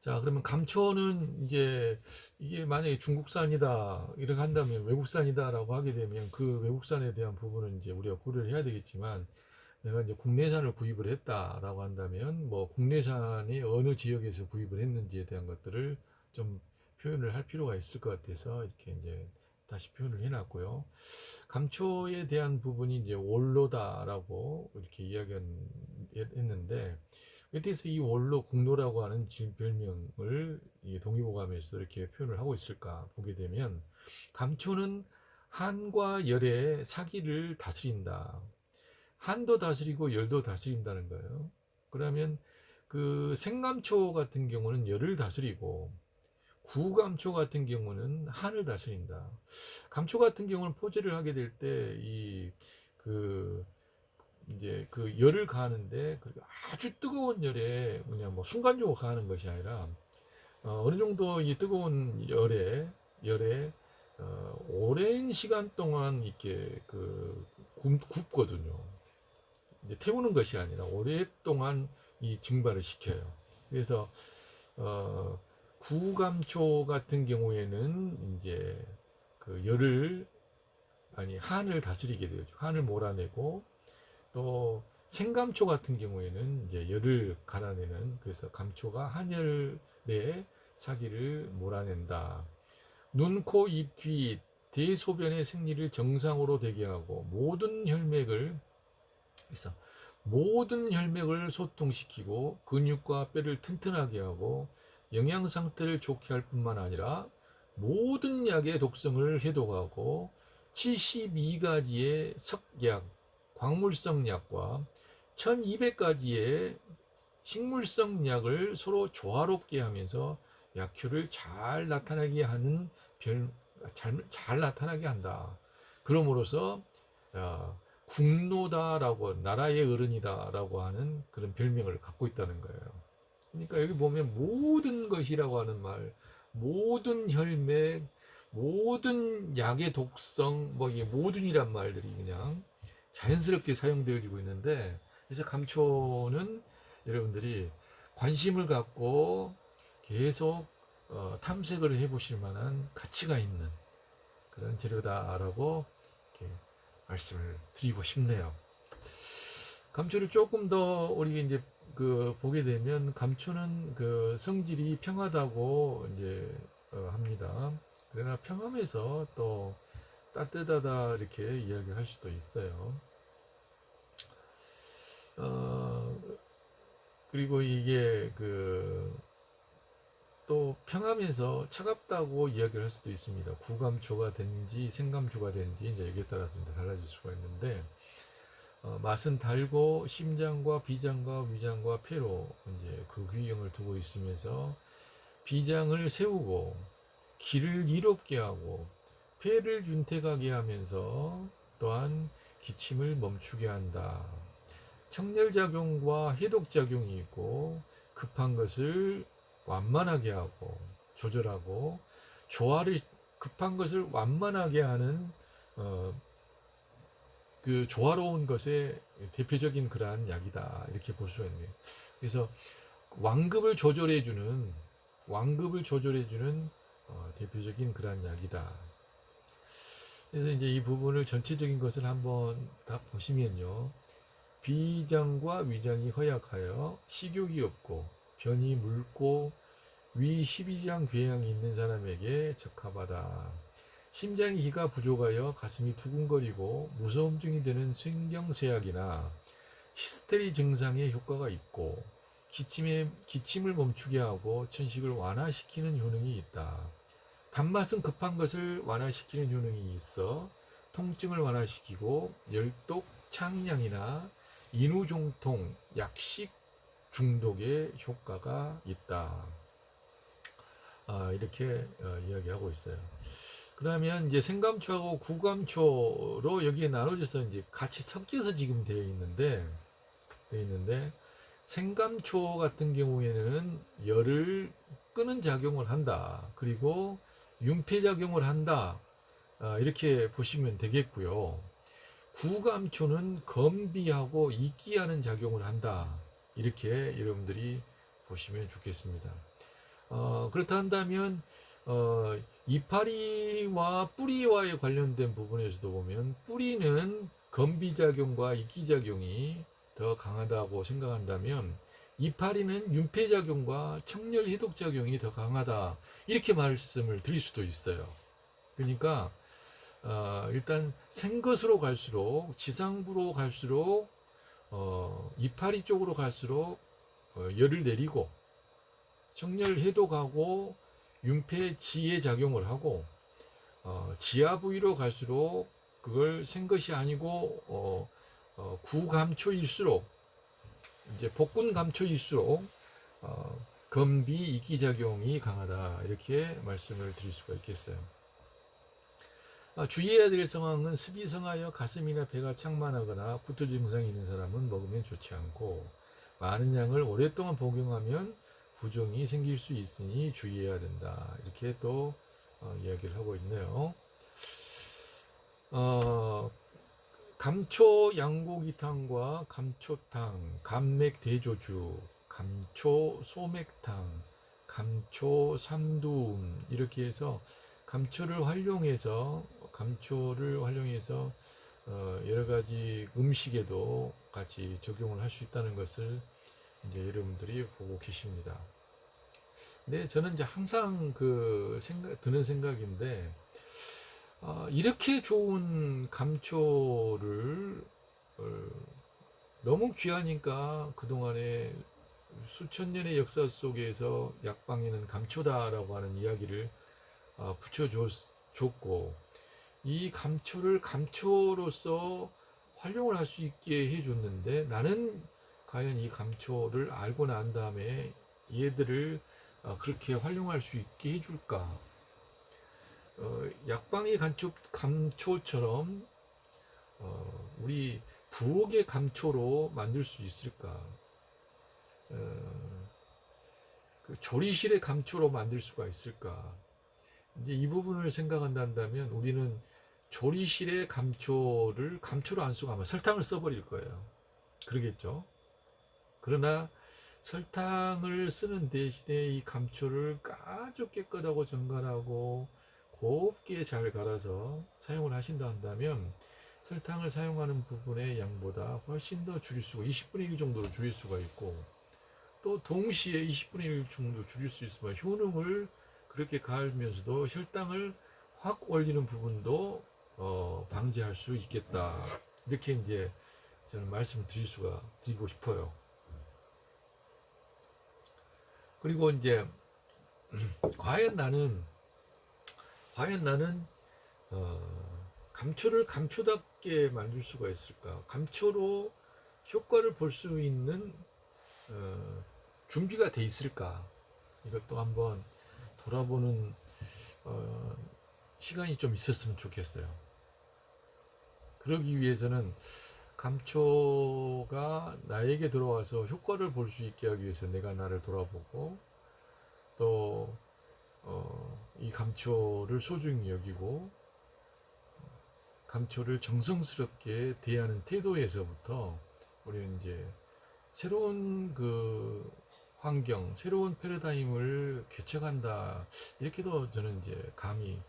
자, 그러면 감초는 이제 이게 만약에 중국산이다 이렇게 한다면 외국산이다라고 하게 되면 그 외국산에 대한 부분은 이제 우리가 고려를 해야 되겠지만 내가 이제 국내산을 구입을 했다라고 한다면 뭐 국내산이 어느 지역에서 구입을 했는지에 대한 것들을 좀 표현을 할 필요가 있을 것 같아서 이렇게 이제 다시 표현을 해놨고요. 감초에 대한 부분이 이제 원로다라고 이렇게 이야기했는데 어디서 이 원로 공로라고 하는 별명을 동의보감에서 이렇게 표현을 하고 있을까 보게 되면 감초는 한과 열의 사기를 다스린다. 한도 다스리고 열도 다스린다는 거예요. 그러면 그 생감초 같은 경우는 열을 다스리고 구감초 같은 경우는 한을 다스린다. 감초 같은 경우는 포제를 하게 될 때 그 이제 그 열을 가하는데 아주 뜨거운 열에 그냥 뭐 순간적으로 가하는 것이 아니라 어느 정도 이 뜨거운 열에 오랜 시간 동안 이렇게 굽거든요. 이제 태우는 것이 아니라 오랫동안 이 증발을 시켜요. 그래서 구감초 같은 경우에는 이제 그 열을 한을 다스리게 되죠. 한을 몰아내고 또 생감초 같은 경우에는 이제 열을 갈아내는, 그래서 감초가 한열의 사기를 몰아낸다. 눈, 코, 입, 귀, 대소변의 생리를 정상으로 되게 하고 모든 혈맥을 소통시키고 근육과 뼈를 튼튼하게 하고 영양 상태를 좋게 할 뿐만 아니라 모든 약의 독성을 해독하고 72가지의 석약, 광물성 약과 1200가지의 식물성 약을 서로 조화롭게 하면서 약효를 잘 나타나게 하는 잘 나타나게 한다. 그럼으로써 국노다라고, 나라의 어른이다라고 하는 그런 별명을 갖고 있다는 거예요. 그러니까 여기 보면 모든 것이라고 하는 말, 모든 혈맥, 모든 약의 독성, 뭐 이게 모든이란 말들이 그냥 자연스럽게 사용되어지고 있는데, 그래서 감초는 여러분들이 관심을 갖고 계속 탐색을 해보실 만한 가치가 있는 그런 재료다라고 이렇게 말씀을 드리고 싶네요. 감초를 조금 더 우리 이제 보게 되면 감초는 그 성질이 평하다고 이제 합니다. 그러나 평함에서 또 따뜻하다 이렇게 이야기할 수도 있어요. 그리고 이게 또 평하면서 차갑다고 이야기를 할 수도 있습니다. 구감초가 되는지 생감초가 되는지 이제 여기에 따라서 이제 달라질 수가 있는데, 맛은 달고 심장과 비장과 위장과 폐로 이제 그 귀경을 두고 있으면서 비장을 세우고 기를 이롭게 하고 폐를 윤택하게 하면서 또한 기침을 멈추게 한다. 청렬작용과 해독작용이 있고 급한 것을 완만하게 하고 조절하고 조화를 급한 것을 완만하게 하는 그 조화로운 것의 대표적인 그러한 약이다 이렇게 볼 수가 있네요. 그래서 완급을 조절해주는 대표적인 그러한 약이다. 그래서 이제 이 부분을 전체적인 것을 한번 다 보시면요. 비장과 위장이 허약하여 식욕이 없고 변이 묽고 위 12장 궤양이 있는 사람에게 적합하다. 심장이 기가 부족하여 가슴이 두근거리고 무서움증이 드는 신경쇠약이나 히스테리 증상에 효과가 있고 기침을 멈추게 하고 천식을 완화시키는 효능이 있다. 단맛은 급한 것을 완화시키는 효능이 있어 통증을 완화시키고 열독, 창량이나 인후종통, 약식 중독에 효과가 있다. 이렇게 이야기하고 있어요. 그러면 이제 생감초하고 구감초로 여기에 나눠져서 이제 같이 섞여서 지금 되어 있는데 생감초 같은 경우에는 열을 끄는 작용을 한다. 그리고 윤폐작용을 한다. 이렇게 보시면 되겠고요. 구감초는 건비하고 이끼하는 작용을 한다. 이렇게 여러분들이 보시면 좋겠습니다. 그렇다 한다면 이파리와 뿌리와의 관련된 부분에서도 보면 뿌리는 건비작용과 이끼작용이 더 강하다고 생각한다면 이파리는 윤폐작용과 청열해독작용이 더 강하다. 이렇게 말씀을 드릴 수도 있어요. 그러니까 일단 생것으로 갈수록 지상부로 갈수록 이파리 쪽으로 갈수록 열을 내리고 청열해독하고 윤폐지에 작용을 하고 지하 부위로 갈수록 그걸 생것이 아니고 구감초일수록 이제 복근감초일수록 건비 이끼작용이 강하다 이렇게 말씀을 드릴 수가 있겠어요. 주의해야 될 상황은 습이 성하여 가슴이나 배가 창만하거나 구토 증상이 있는 사람은 먹으면 좋지 않고 많은 양을 오랫동안 복용하면 부종이 생길 수 있으니 주의해야 된다. 이렇게 또 이야기를 하고 있네요. 감초 양고기탕과 감초탕, 감맥대조주, 감초 소맥탕, 감초 삼두음 이렇게 해서 감초를 활용해서 여러 가지 음식에도 같이 적용을 할 수 있다는 것을 이제 여러분들이 보고 계십니다. 근데 저는 이제 항상 드는 생각인데, 이렇게 좋은 감초를 너무 귀하니까 그동안에 수천 년의 역사 속에서 약방에는 감초다라고 하는 이야기를 붙여줬고, 이 감초를 감초로서 활용을 할 수 있게 해줬는데 나는 과연 이 감초를 알고 난 다음에 얘들을 그렇게 활용할 수 있게 해줄까? 약방의 감초처럼 우리 부엌의 감초로 만들 수 있을까? 그 조리실의 감초로 만들 수가 있을까? 이제 이 부분을 생각한다면 우리는 조리실의 감초로 안 쓰고 아마 설탕을 써버릴 거예요. 그러겠죠? 그러나 설탕을 쓰는 대신에 이 감초를 아주 깨끗하고 정갈하고 곱게 잘 갈아서 사용을 하신다 한다면 설탕을 사용하는 부분의 양보다 훨씬 더 줄일 수가 20분의 1 정도로 줄일 수가 있고 또 동시에 20분의 1 정도 줄일 수 있으면 효능을 그렇게 가하면서도 혈당을 확 올리는 부분도 방지할 수 있겠다. 이렇게 이제 저는 말씀을 드리고 싶어요. 그리고 이제 과연 나는 과연 나는 감초를 감초답게 만들 수가 있을까? 감초로 효과를 볼 수 있는 준비가 돼 있을까? 이것도 한번 돌아보는 어, 시간이 좀 있었으면 좋겠어요. 그러기 위해서는 감초가 나에게 들어와서 효과를 볼 수 있게 하기 위해서 내가 나를 돌아보고 또 이 감초를 소중히 여기고 감초를 정성스럽게 대하는 태도에서부터 우리는 이제 새로운 그 환경, 새로운 패러다임을 개척한다. 이렇게도 저는 이제 감히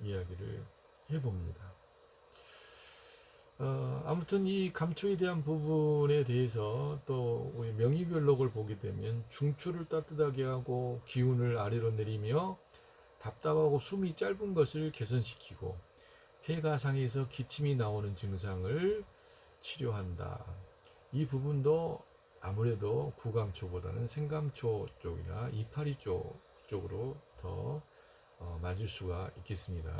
이야기를 해봅니다. 아무튼 이 감초에 대한 부분에 대해서 또 우리 명의별록을 보게 되면 중추를 따뜻하게 하고 기운을 아래로 내리며 답답하고 숨이 짧은 것을 개선시키고 폐가 상에서 기침이 나오는 증상을 치료한다. 이 부분도 아무래도 구감초보다는 생감초 쪽이나 이파리 쪽으로 더 맞을 수가 있겠습니다.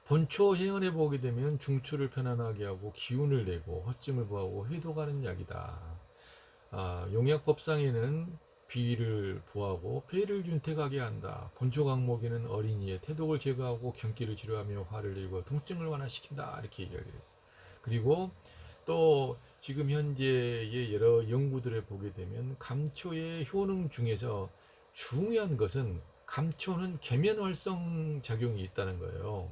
본초 회원해 보게 되면 중추를 편안하게 하고 기운을 내고 허증을 보하고 해독하는 약이다. 용약법상에는 비위를 보하고 폐를 윤택하게 한다. 본초 강목에는 어린이의 태독을 제거하고 경기를 치료하며 화를 내고 통증을 완화시킨다. 이렇게 이야기를 했어요. 그리고 또 지금 현재의 여러 연구들을 보게 되면 감초의 효능 중에서 중요한 것은 감초는 계면 활성 작용이 있다는 거예요.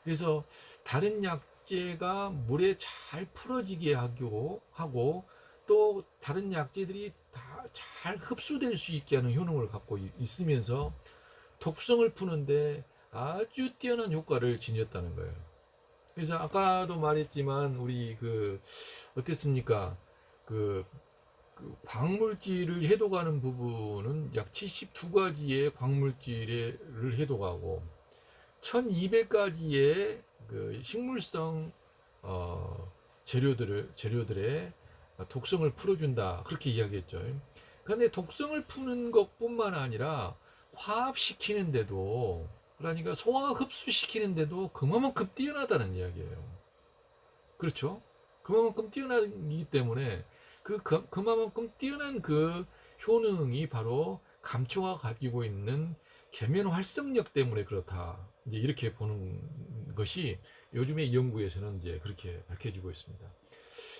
그래서 다른 약재가 물에 잘 풀어지게 하고 또 다른 약재들이 다 잘 흡수될 수 있게 하는 효능을 갖고 있으면서 독성을 푸는데 아주 뛰어난 효과를 지녔다는 거예요. 그래서 아까도 말했지만 우리 어땠습니까? 그, 광물질을 해독하는 부분은 약 72가지의 광물질을 해독하고 1200가지의 그 식물성 재료들의 독성을 풀어준다. 그렇게 이야기했죠. 그런데 독성을 푸는 것뿐만 아니라 화합시키는데도 그러니까 소화 흡수시키는데도 그만큼 뛰어나다는 이야기예요. 그렇죠? 그만큼 뛰어나기 때문에 그만큼 뛰어난 그 효능이 바로 감초가 가지고 있는 계면 활성력 때문에 그렇다. 이제 이렇게 보는 것이 요즘의 연구에서는 이제 그렇게 밝혀지고 있습니다.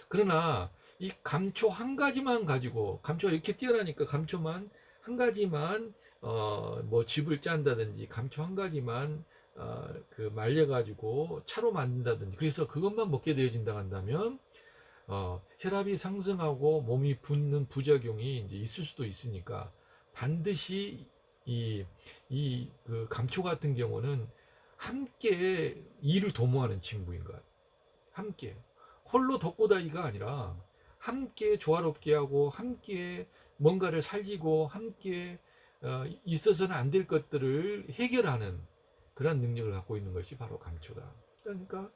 그러나 이 감초 한 가지만 가지고 감초가 이렇게 뛰어나니까 감초만 한 가지만 뭐 즙을 짠다든지 감초 한 가지만 말려가지고 차로 만든다든지 그래서 그것만 먹게 되어진다 한다면 혈압이 상승하고 몸이 붓는 부작용이 이제 있을 수도 있으니까 반드시 그 감초 같은 경우는 함께 일을 도모하는 친구인 것 같아요. 함께 홀로 덕고다이가 아니라 함께 조화롭게 하고 함께 뭔가를 살리고 함께 있어서는 안 될 것들을 해결하는 그런 능력을 갖고 있는 것이 바로 감초다. 그러니까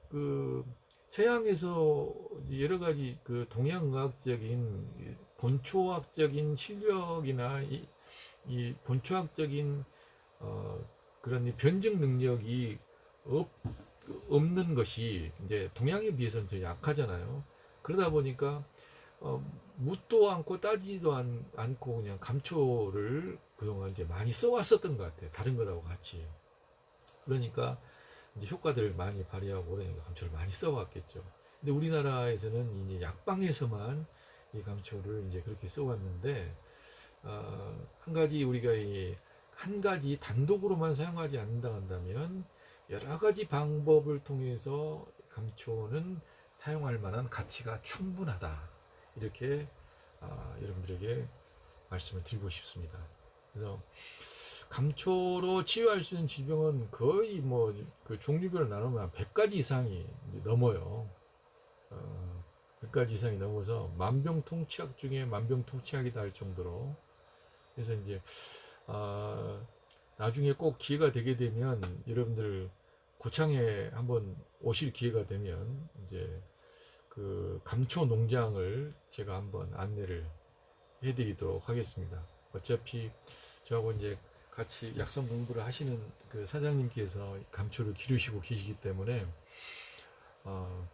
그 서양에서 여러 가지 그 동양의학적인 본초학적인 실력이나 이 본초학적인 그런 변증 능력이 없는 것이 이제 동양에 비해서는 더 약하잖아요. 그러다 보니까 묻도 않고 따지도 않고 그냥 감초를 그동안 이제 많이 써왔었던 것 같아요. 다른 것하고 같이. 그러니까 이제 효과들을 많이 발휘하고 그러니까 감초를 많이 써왔겠죠. 근데 우리나라에서는 이제 약방에서만 이 감초를 이제 그렇게 써왔는데 한 가지 우리가 한 가지 단독으로만 사용하지 않는다 한다면 여러 가지 방법을 통해서 감초는 사용할 만한 가치가 충분하다. 이렇게 여러분들에게 말씀을 드리고 싶습니다. 그래서 감초로 치유할 수 있는 질병은 거의 뭐 그 종류별로 나누면 100가지 이상이 넘어요. 100가지 이상이 넘어서 만병통치약 중에 만병통치약이다 할 정도로. 그래서 이제 나중에 꼭 기회가 되게 되면 여러분들 고창에 한번 오실 기회가 되면 이제 그 감초 농장을 제가 한번 안내를 해드리도록 하겠습니다. 어차피 저하고 이제 같이 약선 공부를 하시는 그 사장님께서 감초를 기르시고 계시기 때문에 어,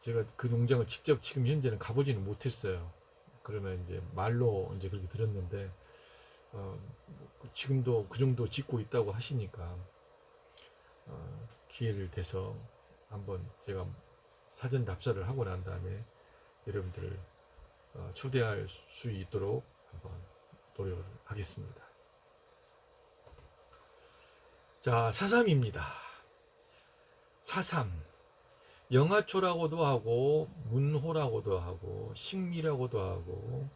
제가 그 농장을 직접 지금 현재는 가보지는 못했어요. 그러면 이제 말로 이제 그렇게 들었는데 어, 지금도 그 정도 짓고 있다고 하시니까 기회를 돼서 한번 제가 사전 답사를 하고 난 다음에 여러분들을 초대할 수 있도록 한번 노력을 하겠습니다. 자, 사삼입니다. 사삼. 영하초라고도 하고 문호라고도 하고 식미라고도 하고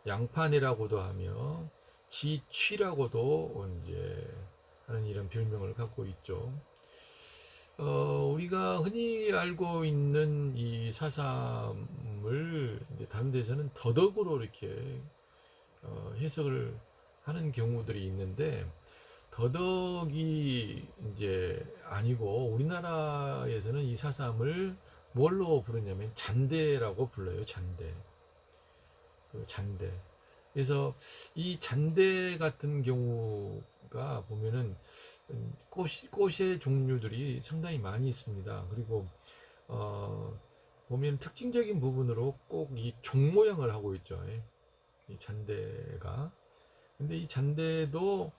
양파네라고도 하며 지취라고도 이제 하는 이런 별명을 갖고 있죠. 우리가 흔히 알고 있는 이 사삼을 이제 다른 데서는 더덕으로 이렇게 해석을 하는 경우들이 있는데 더덕이 이제 아니고 우리나라에서는 이 사삼을 뭘로 부르냐면 잔대라고 불러요. 잔대. 그 잔대. 그래서 이 잔대 같은 경우가 보면은 꽃의 종류들이 상당히 많이 있습니다. 그리고 보면 특징적인 부분으로 꼭 이 종 모양을 하고 있죠. 이 잔대가. 근데 이 잔대도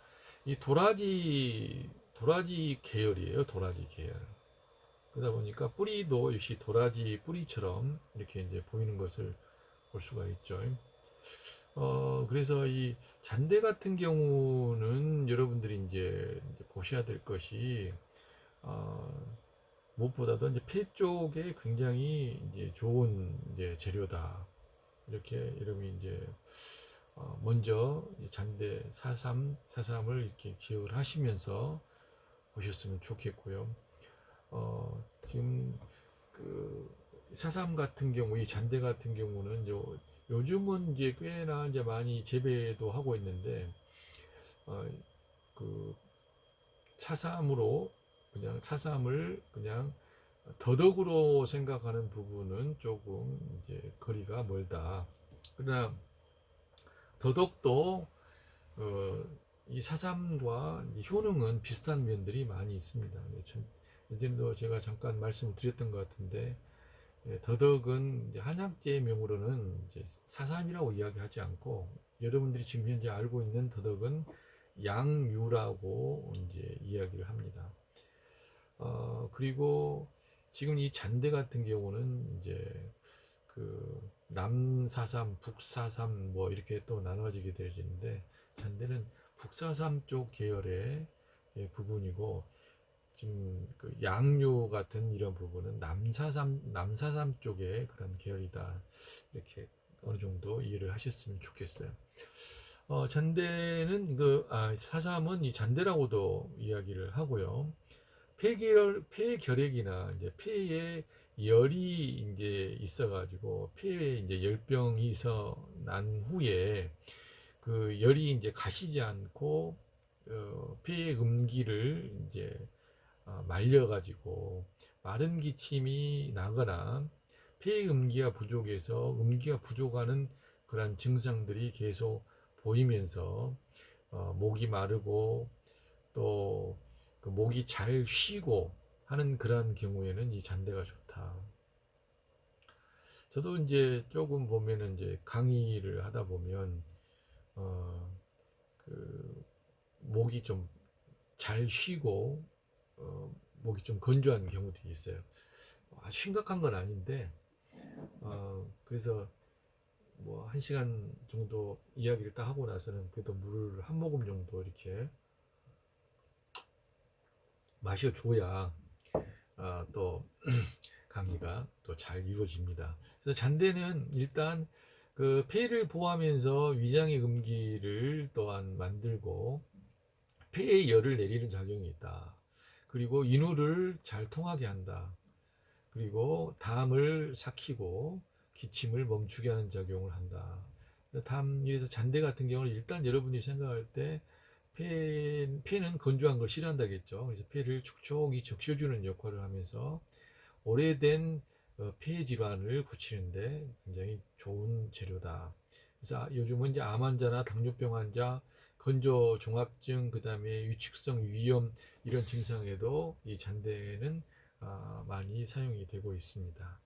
이 도라지 계열이에요. 도라지 계열. 그러다 보니까 뿌리도 역시 도라지 뿌리처럼 이렇게 이제 보이는 것을 볼 수가 있죠. 그래서 이 잔대 같은 경우는 여러분들이 이제 보셔야 될 것이, 무엇보다도 이제 폐 쪽에 굉장히 이제 좋은 이제 재료다. 이렇게 여러분이 이제 먼저 잔대 사삼을 이렇게 기억을 하시면서 보셨으면 좋겠고요. 지금 그 사삼 같은 경우, 이 잔대 같은 경우는 요즘은 이제 꽤나 이제 많이 재배도 하고 있는데, 그 사삼으로 그냥 사삼을 그냥 더덕으로 생각하는 부분은 조금 이제 거리가 멀다. 그러나 더덕도 이 사삼과 효능은 비슷한 면들이 많이 있습니다. 예전에도 제가 잠깐 말씀을 드렸던 것 같은데, 더덕은 이제 한약재 명으로는 이제 사삼이라고 이야기하지 않고, 여러분들이 지금 현재 알고 있는 더덕은 양유라고 이제 이야기를 합니다. 그리고 지금 이 잔대 같은 경우는 이제 그 남사삼, 북사삼 뭐 이렇게 또 나눠지게 되는데, 잔대는 북사삼 쪽 계열의 부분이고, 지금 그 양유 같은 이런 부분은 남사삼 쪽의 그런 계열이다. 이렇게 어느 정도 이해를 하셨으면 좋겠어요. 잔대는 사삼은 이 잔대라고도 이야기를 하고요. 폐결핵이나 이제 폐에 열이 이제 있어가지고 폐에 이제 열병이 있어 난 후에 그 열이 이제 가시지 않고 폐의 음기를 이제 말려가지고 마른 기침이 나거나 폐의 음기가 부족해서 음기가 부족하는 그런 증상들이 계속 보이면서 목이 마르고 또 그 목이 잘 쉬고 하는 그런 경우에는 이 잔대가 좋다. 저도 이제 조금 보면은 이제 강의를 하다 보면 그 목이 좀 잘 쉬고 목이 좀 건조한 경우들이 있어요. 심각한 건 아닌데 그래서 뭐 1시간 정도 이야기를 딱 하고 나서는 그래도 물을 한 모금 정도 이렇게 마셔줘야 또 강의가 또 잘 이루어집니다. 그래서 잔대는 일단 그 폐를 보호하면서 위장의 음기를 또한 만들고 폐에 열을 내리는 작용이 있다. 그리고 인후를 잘 통하게 한다. 그리고 담을 삭히고 기침을 멈추게 하는 작용을 한다. 담에서 잔대 같은 경우는 일단 여러분이 생각할 때 폐는 건조한 걸 싫어한다겠죠. 그래서 폐를 촉촉이 적셔주는 역할을 하면서 오래된 폐 질환을 고치는데 굉장히 좋은 재료다. 그래서 요즘은 이제 암 환자나 당뇨병 환자, 건조 종합증, 그다음에 위축성 위염 이런 증상에도 이 잔대는 많이 사용이 되고 있습니다.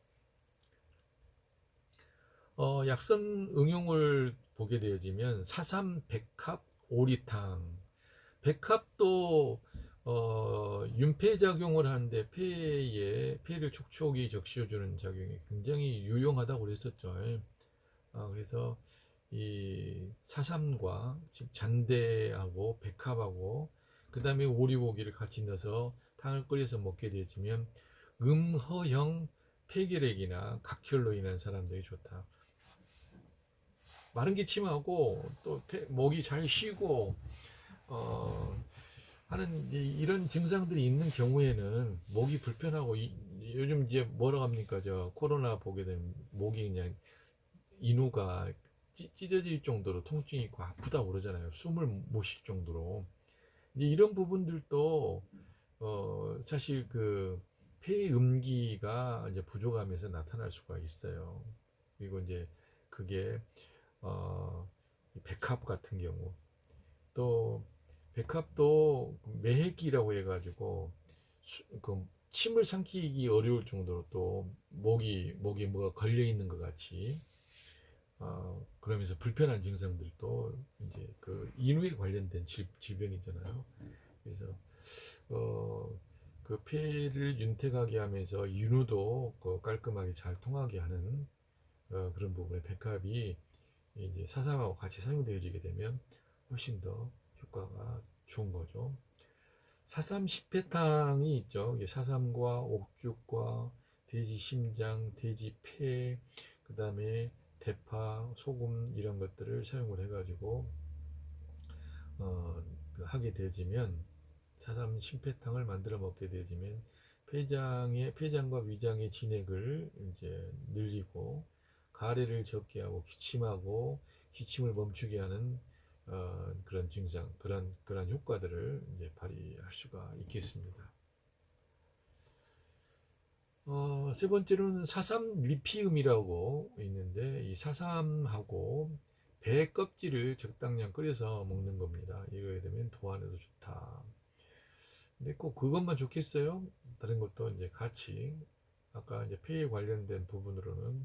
약선 응용을 보게 되어지면 사삼, 백합, 오리탕. 백합도 윤폐 작용을 하는데 폐를 촉촉이 적시해주는 작용이 굉장히 유용하다고 그랬었죠. 그래서 이 사삼과 즉 잔대하고 백합하고 그 다음에 오리고기를 같이 넣어서 탕을 끓여서 먹게 되지면 음허형 폐결핵이나 각혈로 인한 사람들이 좋다. 마른 기침하고 또 목이 잘 쉬고 하는 이런 증상들이 있는 경우에는 목이 불편하고 요즘 이제 뭐라고 합니까? 저 코로나 보게 되면 목이 그냥 인후가 찢어질 정도로 통증이 있고 아프다고 그러잖아요. 숨을 못 쉴 정도로. 이제 이런 부분들도 사실 그 폐음기가 이제 부족하면서 나타날 수가 있어요. 그리고 이제 그게 어, 백합 같은 경우 또 백합도 매핵기라고 해가지고 그 침을 삼키기 어려울 정도로 또 목이 뭐가 걸려 있는 것 같이 그러면서 불편한 증상들도 이제 그 인후에 관련된 질병이잖아요. 그래서 그 폐를 윤택하게 하면서 인후도 그 깔끔하게 잘 통하게 하는 그런 부분에 백합이 이제 사삼하고 같이 사용되어지게 되면 훨씬 더 효과가 좋은 거죠. 사삼 십회탕이 있죠. 사삼과 옥죽과 돼지 심장, 돼지 폐, 그 다음에 대파, 소금 이런 것들을 사용을 해가지고 하게 되지면 사삼 심폐탕을 만들어 먹게 되지면 폐장과 위장의 진액을 이제 늘리고 가래를 적게 하고 기침을 멈추게 하는 그런 증상, 그런 효과들을 이제 발휘할 수가 있겠습니다. 세 번째로는 사삼 리피움이라고 있는데 이 사삼하고 배 껍질을 적당량 끓여서 먹는 겁니다. 이거에 되면 도안에도 좋다. 근데 꼭 그것만 좋겠어요? 다른 것도 이제 같이 아까 이제 폐에 관련된 부분으로는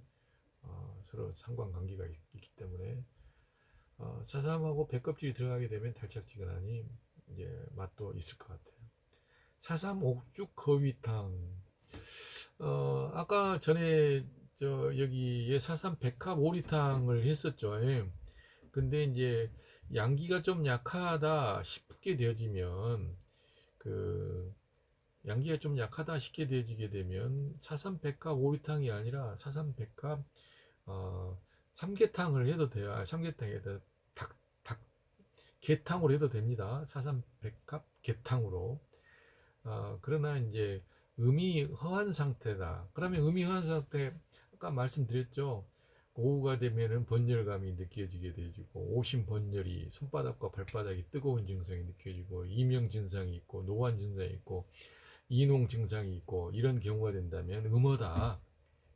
서로 상관관계가 있기 때문에 사삼하고 배 껍질이 들어가게 되면 달짝지근하니 이제 맛도 있을 것 같아요. 사삼 옥죽 거위탕. 아까 전에 여기에 사삼 백합 오리탕을 했었죠. 예. 근데 이제 양기가 좀 약하다 싶게 되어지면 그 양기가 좀 약하다 싶게 되어지게 되면 사삼 백합 오리탕이 아니라 사삼 백합 삼계탕을 해도 돼요. 삼계탕에다 닭 게탕으로 해도 됩니다. 사삼 백합 게탕으로. 그러나 이제 음이 허한 상태다. 그러면 음이 허한 상태 아까 말씀드렸죠. 오후가 되면은 번열감이 느껴지게 되고 오심 번열이 손바닥과 발바닥이 뜨거운 증상이 느껴지고 이명 증상이 있고 노환 증상이 있고 이농 증상이 있고 이런 경우가 된다면 음어다.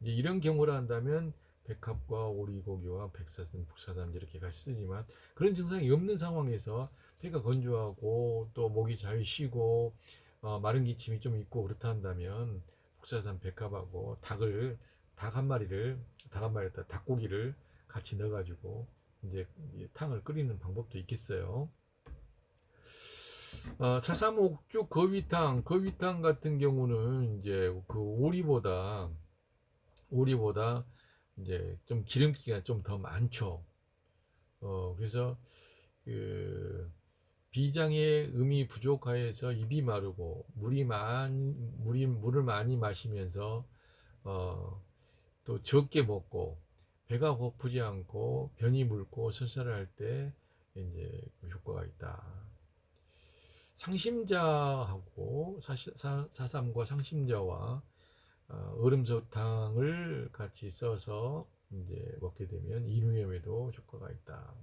이제 이런 경우를 한다면 백합과 오리고기와 백사슴, 북사삼 이렇게 같이 쓰지만 그런 증상이 없는 상황에서 폐가 건조하고 또 목이 잘 쉬고 마른 기침이 좀 있고 그렇다 한다면 북사산 백합하고 닭고기를 같이 넣어가지고 이제 탕을 끓이는 방법도 있겠어요. 사삼옥죽 거위탕 같은 경우는 이제 그 오리보다 이제 좀 기름기가 좀 더 많죠. 그래서 그 비장의 음이 부족하여서 입이 마르고 물을 많이 마시면서 또 적게 먹고 배가 고프지 않고 변이 묽고 설사를 할 때 이제 효과가 있다. 상심자하고 사삼과 상심자와 얼음설탕을 같이 써서 이제 먹게 되면 인후염에도 효과가 있다.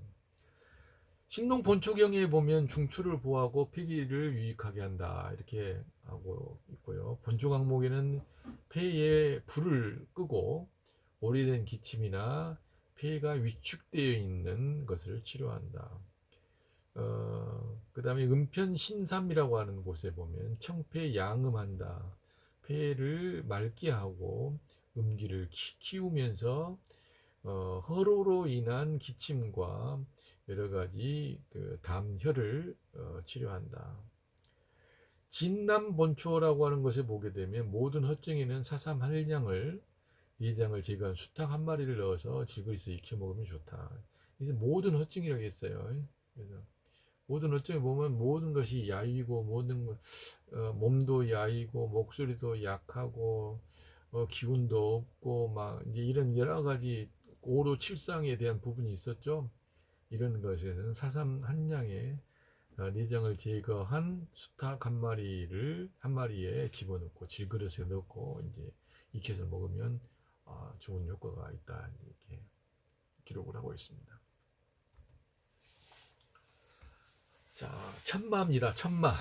신농본초경에 보면 중추를 보호하고 폐기를 유익하게 한다 이렇게 하고 있고요. 본초 강목에는 폐에 불을 끄고 오래된 기침이나 폐가 위축되어 있는 것을 치료한다. 그 다음에 은편신삼이라고 하는 곳에 보면 청폐 양음한다. 폐를 맑게 하고 음기를 키우면서 허로로 인한 기침과 여러 가지 그 담혈을 치료한다. 진남본초라고 하는 것에 보게 되면 모든 허증에는 사삼 한량을 내장을 제거한 수탉 한 마리를 넣어서 질그리서 익혀 먹으면 좋다. 그래서 모든 허증이라고 했어요. 그래서 모든 허증에 보면 모든 것이 야이고 모든 몸도 야이고 목소리도 약하고 기운도 없고 막 이제 이런 여러 가지 오로 칠상에 대한 부분이 있었죠. 이런 것에서는 사삼 한량의 내장을 제거한 수탉 한 마리에 집어넣고 질그릇에 넣고 이제 익혀서 먹으면 좋은 효과가 있다 이렇게 기록을 하고 있습니다. 자, 천마입니다. 천마.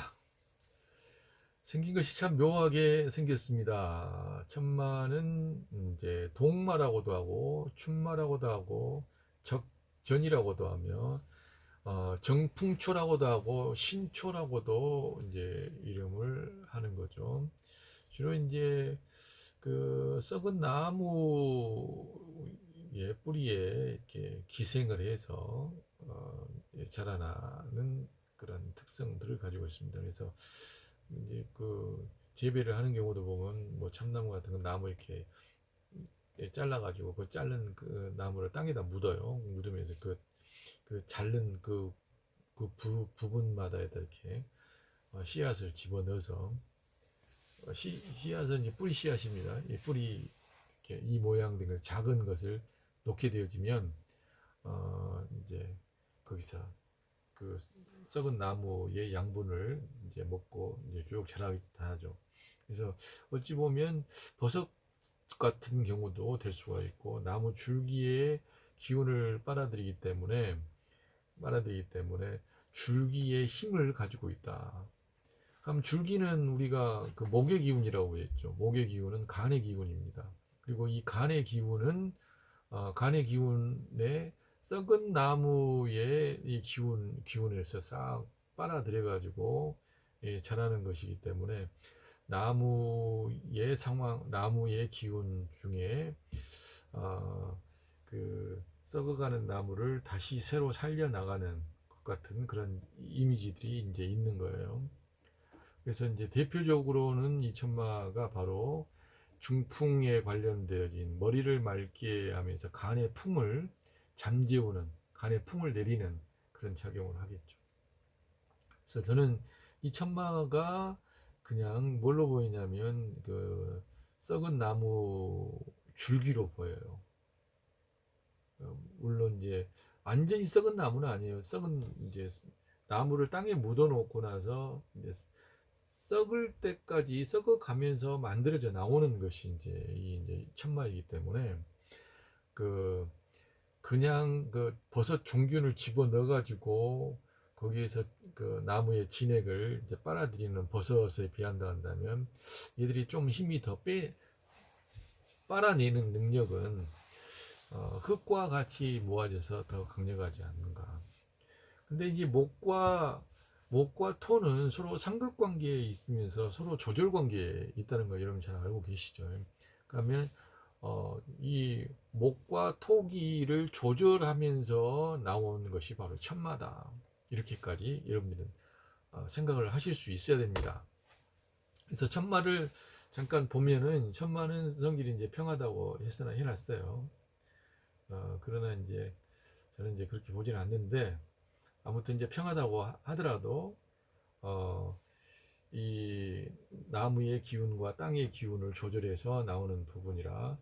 생긴 것이 참 묘하게 생겼습니다. 천마는 이제 동마라고도 하고 춘마라고도 하고 적전이라고도 하며 정풍초라고도 하고 신초라고도 이제 이름을 하는 거죠. 주로 이제 그 썩은 나무의 뿌리에 이렇게 기생을 해서 자라나는 그런 특성들을 가지고 있습니다. 그래서 이제 그 재배를 하는 경우도 보면 뭐 참나무 같은 건 나무 이렇게 잘라가지고 그 자른 그 나무를 땅에다 묻어요. 묻으면서 그 자른 부분마다 이렇게 씨앗을 집어넣어서 씨앗은 뿌리 씨앗입니다. 이 뿌리 이렇게 이 모양 된 작은 것을 놓게 되어지면 이제 거기서 그 썩은 나무의 양분을 이제 먹고 이제 쭉 자라죠. 그래서 어찌 보면 버섯 같은 경우도 될 수가 있고 나무 줄기의 기운을 빨아들이기 때문에 줄기의 힘을 가지고 있다. 그럼 줄기는 우리가 그 목의 기운이라고 했죠. 목의 기운은 간의 기운입니다. 그리고 이 간의 기운은 간의 기운에 썩은 나무의 이 기운에서 싹 빨아들여 가지고 자라는 것이기 때문에 나무의 기운 중에 그 썩어가는 나무를 다시 새로 살려 나가는 것 같은 그런 이미지들이 이제 있는 거예요. 그래서 이제 대표적으로는 이 천마가 바로 중풍에 관련되어진 머리를 맑게 하면서 간의 풍을 잠재우는, 간의 풍을 내리는 그런 작용을 하겠죠. 그래서 저는 이 천마가 그냥 뭘로 보이냐면 그 썩은 나무 줄기로 보여요. 물론 이제 완전히 썩은 나무는 아니에요. 썩은 이제 나무를 땅에 묻어 놓고 나서 이제 썩을 때까지 썩어가면서 만들어져 나오는 것이 이제 천마이기 때문에 그냥 그 버섯 종균을 집어 넣어 가지고 거기에서 그 나무의 진액을 이제 빨아들이는 버섯에 비한다 한다면 얘들이 좀 힘이 더 빨아내는 능력은 흙과 같이 모아져서 더 강력하지 않는가. 근데 이제 목과 토는 서로 상극 관계에 있으면서 서로 조절 관계에 있다는 거 여러분 잘 알고 계시죠? 그러면 이 목과 토기를 조절하면서 나오는 것이 바로 천마다. 이렇게까지 여러분들은 생각을 하실 수 있어야 됩니다. 그래서 천마를 잠깐 보면은 천마는 성질이 이제 평하다고 해놨어요. 그러나 이제 저는 이제 그렇게 보지는 않는데 아무튼 이제 평하다고 하더라도 이 나무의 기운과 땅의 기운을 조절해서 나오는 부분이라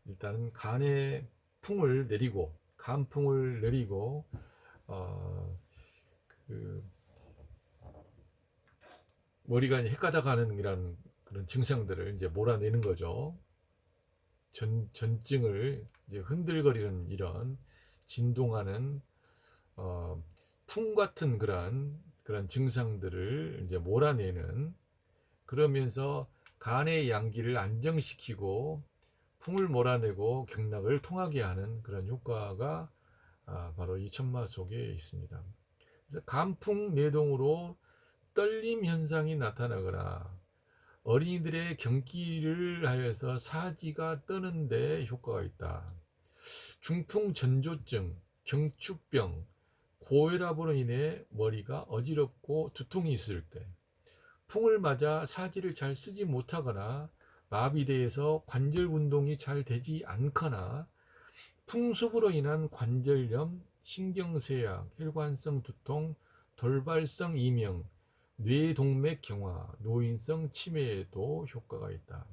일단은 간의 풍을 내리고 간풍을 내리고 그 머리가 헷가닥하는 이런 그런 증상들을 이제 몰아내는 거죠. 전증을 이제 흔들거리는 이런 진동하는 풍 같은 그런 증상들을 이제 몰아내는, 그러면서 간의 양기를 안정시키고 풍을 몰아내고 경락을 통하게 하는 그런 효과가 바로 이 천마 속에 있습니다. 그래서 간풍 내동으로 떨림 현상이 나타나거나 어린이들의 경기를 하여서 사지가 떠는 데 효과가 있다. 중풍 전조증, 경축병, 고혈압으로 인해 머리가 어지럽고 두통이 있을 때, 풍을 맞아 사지를 잘 쓰지 못하거나 마비되어서 관절 운동이 잘 되지 않거나 풍습으로 인한 관절염, 신경쇠약, 혈관성 두통, 돌발성 이명, 뇌동맥 경화, 노인성 치매에도 효과가 있다.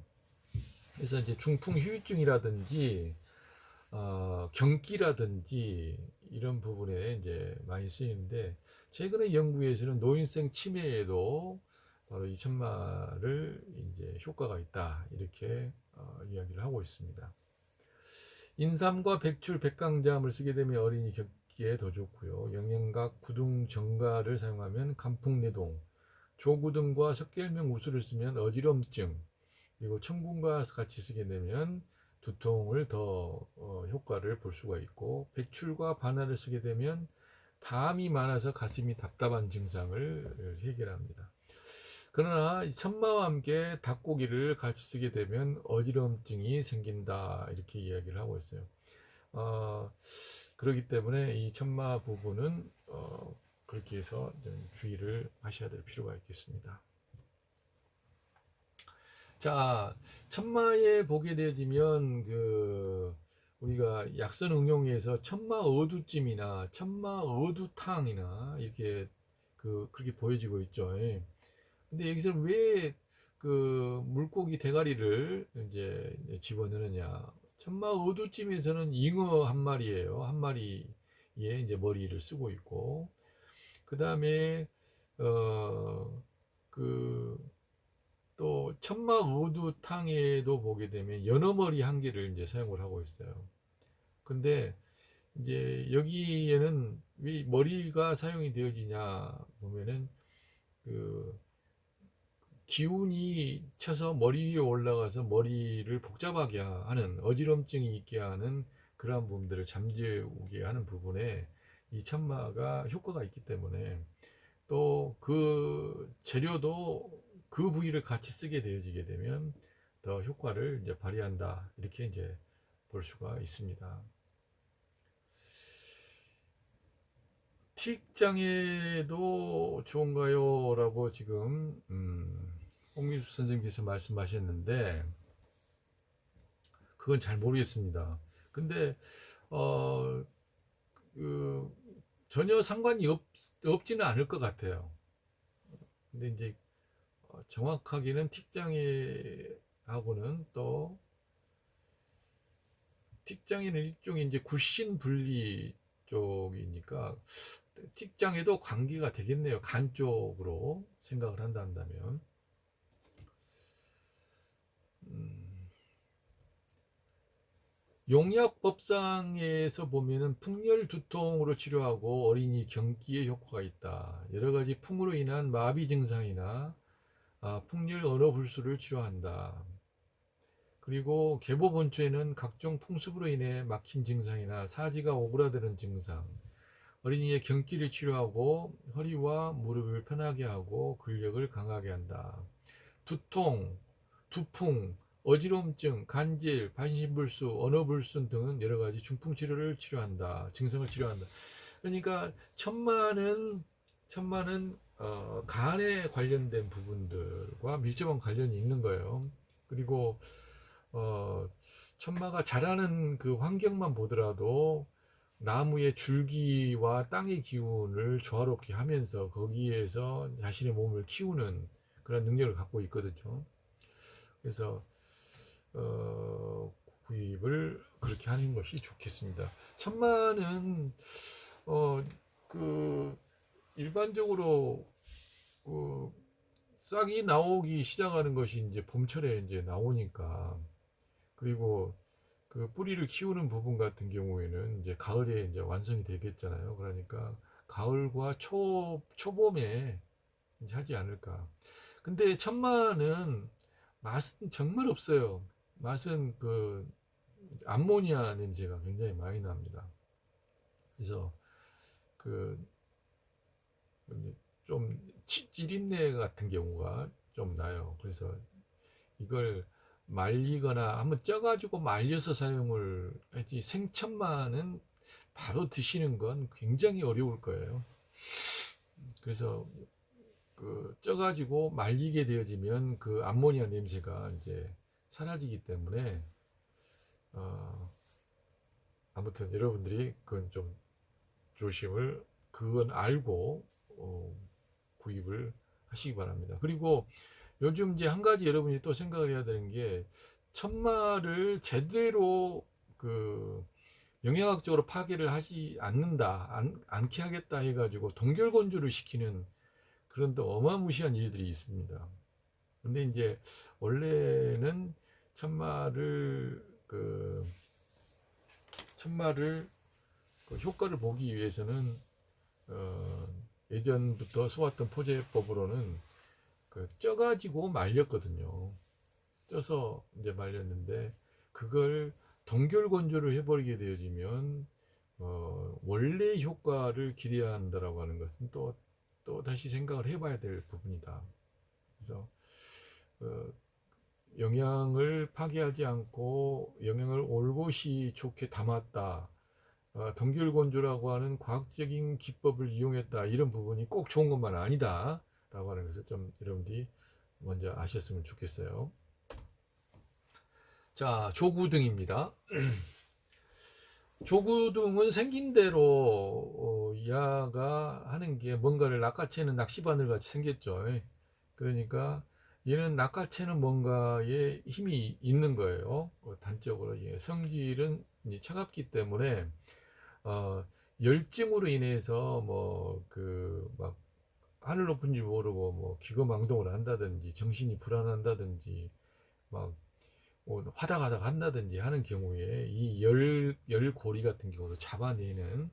그래서 이제 중풍 후유증이라든지 경기라든지 이런 부분에 이제 많이 쓰이는데, 최근의 연구에서는 노인성 치매에도 바로 이 천마를 이제 효과가 있다, 이렇게 이야기를 하고 있습니다. 인삼과 백출, 백강잠을 쓰게 되면 어린이 격기에 더 좋고요. 영양각, 구둥, 정가를 사용하면 간풍내동, 조구등과 석결명 우수를 쓰면 어지럼증, 그리고 청군과 같이 쓰게 되면 두통을 더 효과를 볼 수가 있고, 백출과 반화를 쓰게 되면 담이 많아서 가슴이 답답한 증상을 해결합니다. 그러나 천마와 함께 닭고기를 같이 쓰게 되면 어지럼증이 생긴다, 이렇게 이야기를 하고 있어요. 그렇기 때문에 이 천마 부분은 그렇게 해서 좀 주의를 하셔야 될 필요가 있겠습니다. 자, 천마에 보게 되어지면 우리가 약선 응용에서 천마 어두찜이나 천마 어두탕이나 이렇게 그렇게 보여지고 있죠. 예. 근데 여기서 왜 물고기 대가리를 이제 집어넣느냐? 천마 어두찜에서는 잉어 한 마리예요. 한 마리에 이제 머리를 쓰고 있고, 그 다음에 또 천마 어두탕에도 보게 되면 연어머리 한 개를 이제 사용을 하고 있어요. 근데 이제 여기에는 왜 머리가 사용이 되어지냐 보면은 기운이 쳐서 머리 위에 올라가서 머리를 복잡하게 하는, 어지럼증이 있게 하는 그러한 부분들을 잠재우게 하는 부분에 이 천마가 효과가 있기 때문에, 또 그 재료도 그 부위를 같이 쓰게 되어지게 되면 더 효과를 이제 발휘한다, 이렇게 이제 볼 수가 있습니다. 틱장애도 좋은가요? 라고 지금 홍민수 선생님께서 말씀하셨는데, 그건 잘 모르겠습니다. 근데 전혀 상관이 없지는 않을 것 같아요. 근데 이제 정확하게는 틱장애하고는, 또 틱장애는 일종의 이제 굴신 분리 쪽이니까 틱장애도 관계가 되겠네요. 간 쪽으로 생각을 한다면. 용약법상에서 보면은 풍열 두통으로 치료하고 어린이 경기에 효과가 있다. 여러 가지 풍으로 인한 마비 증상이나 풍열 언어 불수를 치료한다. 그리고 계보본초에는 각종 풍습으로 인해 막힌 증상이나 사지가 오그라드는 증상, 어린이의 경기를 치료하고 허리와 무릎을 편하게 하고 근력을 강하게 한다. 두통, 두풍, 어지럼증, 간질, 반신불수, 언어불순 등은 여러 가지 중풍 치료를 치료한다. 증상을 치료한다. 그러니까 천마는 간에 관련된 부분들과 밀접한 관련이 있는 거예요. 그리고 천마가 자라는 그 환경만 보더라도 나무의 줄기와 땅의 기운을 조화롭게 하면서 거기에서 자신의 몸을 키우는 그런 능력을 갖고 있거든요. 그래서 구입을 그렇게 하는 것이 좋겠습니다. 천마는 일반적으로 싹이 나오기 시작하는 것이 이제 봄철에 이제 나오니까, 그리고 그 뿌리를 키우는 부분 같은 경우에는 이제 가을에 이제 완성이 되겠잖아요. 그러니까 가을과 초봄에 이제 하지 않을까. 근데 천마는 맛은 정말 없어요. 맛은 암모니아 냄새가 굉장히 많이 납니다. 그래서 그 좀 찌린내 같은 경우가 좀 나요. 그래서 이걸 말리거나 한번 쪄가지고 말려서 사용을 하지, 생천마는 바로 드시는 건 굉장히 어려울 거예요. 그래서 그 쪄가지고 말리게 되어지면 그 암모니아 냄새가 이제 사라지기 때문에 아무튼 여러분들이 그건 좀 조심을, 그건 알고 구입을 하시기 바랍니다. 그리고 요즘 이제 한 가지 여러분이 또 생각을 해야 되는 게, 천마를 제대로 그 영양학적으로 파괴를 하지 않는다, 않게 하겠다 해가지고 동결건조를 시키는 그런 또 어마무시한 일들이 있습니다. 근데 이제 원래는 천마를 천마를 그 효과를 보기 위해서는 예전부터 써왔던 포제법으로는 그 쪄가지고 말렸거든요. 쪄서 이제 말렸는데, 그걸 동결 건조를 해버리게 되어지면 원래 효과를 기대한다라고 하는 것은 또 다시 생각을 해봐야 될 부분이다. 그래서 영양을 파괴하지 않고 영양을 올곧이 좋게 담았다, 동결 건조라고 하는 과학적인 기법을 이용했다, 이런 부분이 꼭 좋은 것만 아니다 라고 하는 것을 좀 여러분들이 먼저 아셨으면 좋겠어요. 자, 조구등입니다. 조구등은 생긴 대로 야가 하는 게 뭔가를 낚아채는 낚시바늘 같이 생겼죠. 그러니까 얘는 낚아채는 뭔가에 힘이 있는 거예요. 단적으로 성질은 차갑기 때문에 열증으로 인해서 뭐 그 막 하늘 높은 줄 모르고 뭐 기거망동을 한다든지, 정신이 불안한다든지, 막 화다가닥 한다든지 하는 경우에 이 열고리 같은 경우도 잡아내는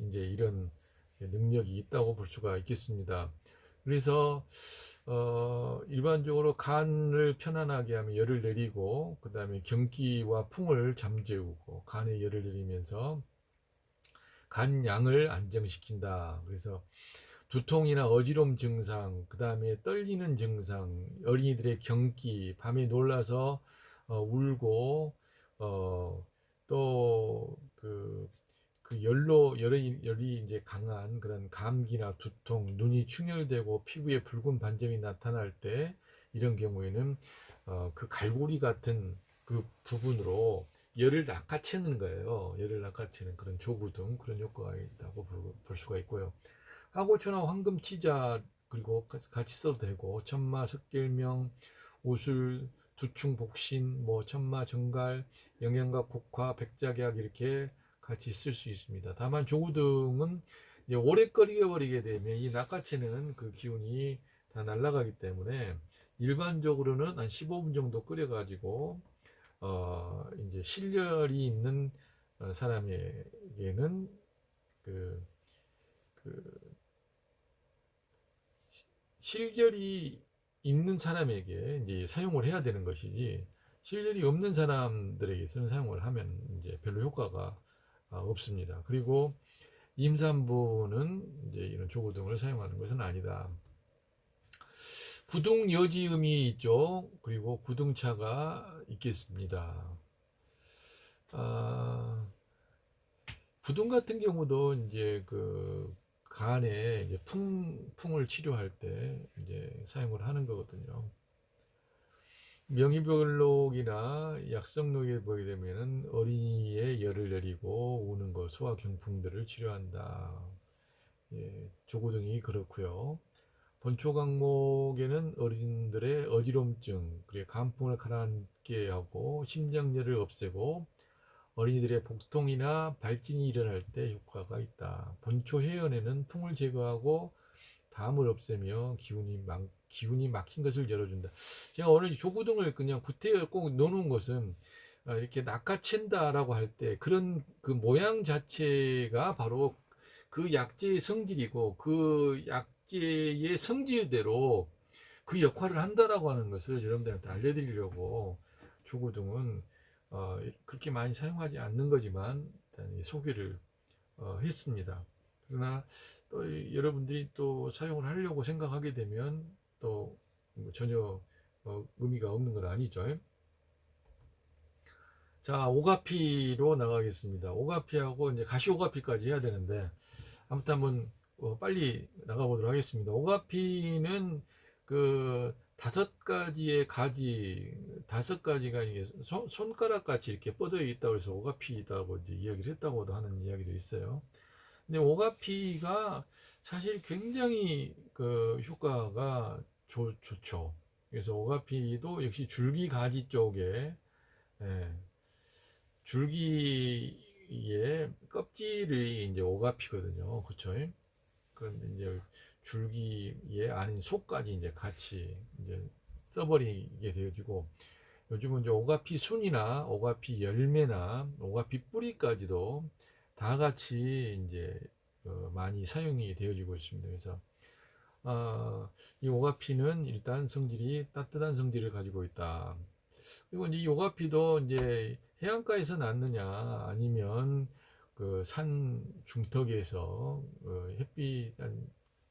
이제 이런 능력이 있다고 볼 수가 있겠습니다. 그래서 일반적으로 간을 편안하게 하면 열을 내리고, 그 다음에 경기와 풍을 잠재우고 간에 열을 내리면서 간양을 안정시킨다. 그래서 두통이나 어지러움 증상, 그 다음에 떨리는 증상, 어린이들의 경기, 밤에 놀라서 울고, 또 열이 이제 강한 그런 감기나 두통, 눈이 충혈되고 피부에 붉은 반점이 나타날 때, 이런 경우에는 그 갈고리 같은 그 부분으로 열을 낚아채는 거예요. 열을 낚아채는 그런 조구등, 그런 효과가 있다고 볼 수가 있고요. 하고초나 황금치자, 그리고 같이 써도 되고, 천마, 석결명, 우술, 두충복신, 뭐 천마, 정갈, 영양각, 국화, 백작약, 이렇게 같이 쓸 수 있습니다. 다만 조구등은 오래 끓여버리게 되면 이 낚아채는 그 기운이 다 날아가기 때문에 일반적으로는 한 15분 정도 끓여가지고 이제 실열이 있는 사람에게는 그 실열이 있는 사람에게 이제 사용을 해야 되는 것이지, 실열이 없는 사람들에게서는 사용을 하면 이제 별로 효과가 없습니다. 그리고 임산부는 이제 이런 조구등을 사용하는 것은 아니다. 구둥여지음이 있죠. 그리고 구둥차가 있겠습니다. 구둥 같은 경우도 이제 그 간에 이제 풍을 치료할 때 이제 사용을 하는 거거든요. 명의별록이나 약성록에 보게 되면은 어린이의 열을 내리고 우는 것, 소화 경풍들을 치료한다. 조구등이 그렇고요. 본초 강목에는 어린이들의 어지럼증, 그리고 간풍을 가라앉게 하고 심장열을 없애고 어린이들의 복통이나 발진이 일어날 때 효과가 있다. 본초 해연에는 풍을 제거하고 담을 없애며 기운이 막힌 것을 열어준다. 제가 오늘 조구등을 그냥 구태여 꼭 넣어놓은 것은 이렇게 낚아챈다라고 할 때 그런 그 모양 자체가 바로 그 약재의 성질이고, 그 약재의 성질대로 그 역할을 한다라고 하는 것을 여러분들한테 알려드리려고 조구등은 그렇게 많이 사용하지 않는 거지만 일단 소개를 했습니다. 그러나 또 여러분들이 또 사용을 하려고 생각하게 되면 또 전혀 의미가 없는 건 아니죠. 자, 오가피로 나가겠습니다. 오가피하고 이제 가시오가피까지 해야 되는데 아무튼 한번 빨리 나가보도록 하겠습니다. 오가피는 그 5가지의 가지, 5가지가 이게 손가락 같이 이렇게 뻗어 있다고 해서 오가피라고 이제 이야기를 했다고도 하는 이야기도 있어요. 근데 오가피가 사실 굉장히 그 효과가 좋죠. 그래서 오가피도 역시 줄기 가지 쪽에, 예, 줄기의 껍질이 이제 오가피거든요. 그쵸? 그런데 이제 줄기에 아닌 속까지 이제 같이 이제 써버리게 되어지고, 요즘은 이제 오가피 순이나 오가피 열매나 오가피 뿌리까지도 다 같이 이제 많이 사용이 되어지고 있습니다. 그래서 이 오가피는 일단 성질이 따뜻한 성질을 가지고 있다. 그리고 이제 이 오가피도 이제 해안가에서 낳느냐 아니면 그 산 중턱에서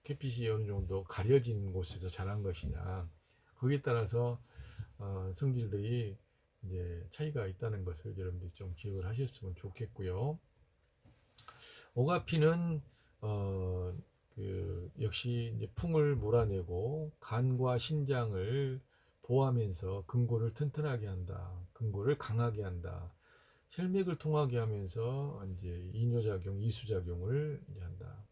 햇빛이 어느 정도 가려진 곳에서 자란 것이냐, 거기에 따라서 성질들이 이제 차이가 있다는 것을 여러분들이 좀 기억을 하셨으면 좋겠고요. 오가피는 역시 이제 풍을 몰아내고 간과 신장을 보호하면서 근골을 튼튼하게 한다. 근골을 강하게 한다. 혈맥을 통하게 하면서 이제 이뇨작용, 이수작용을 이제 한다.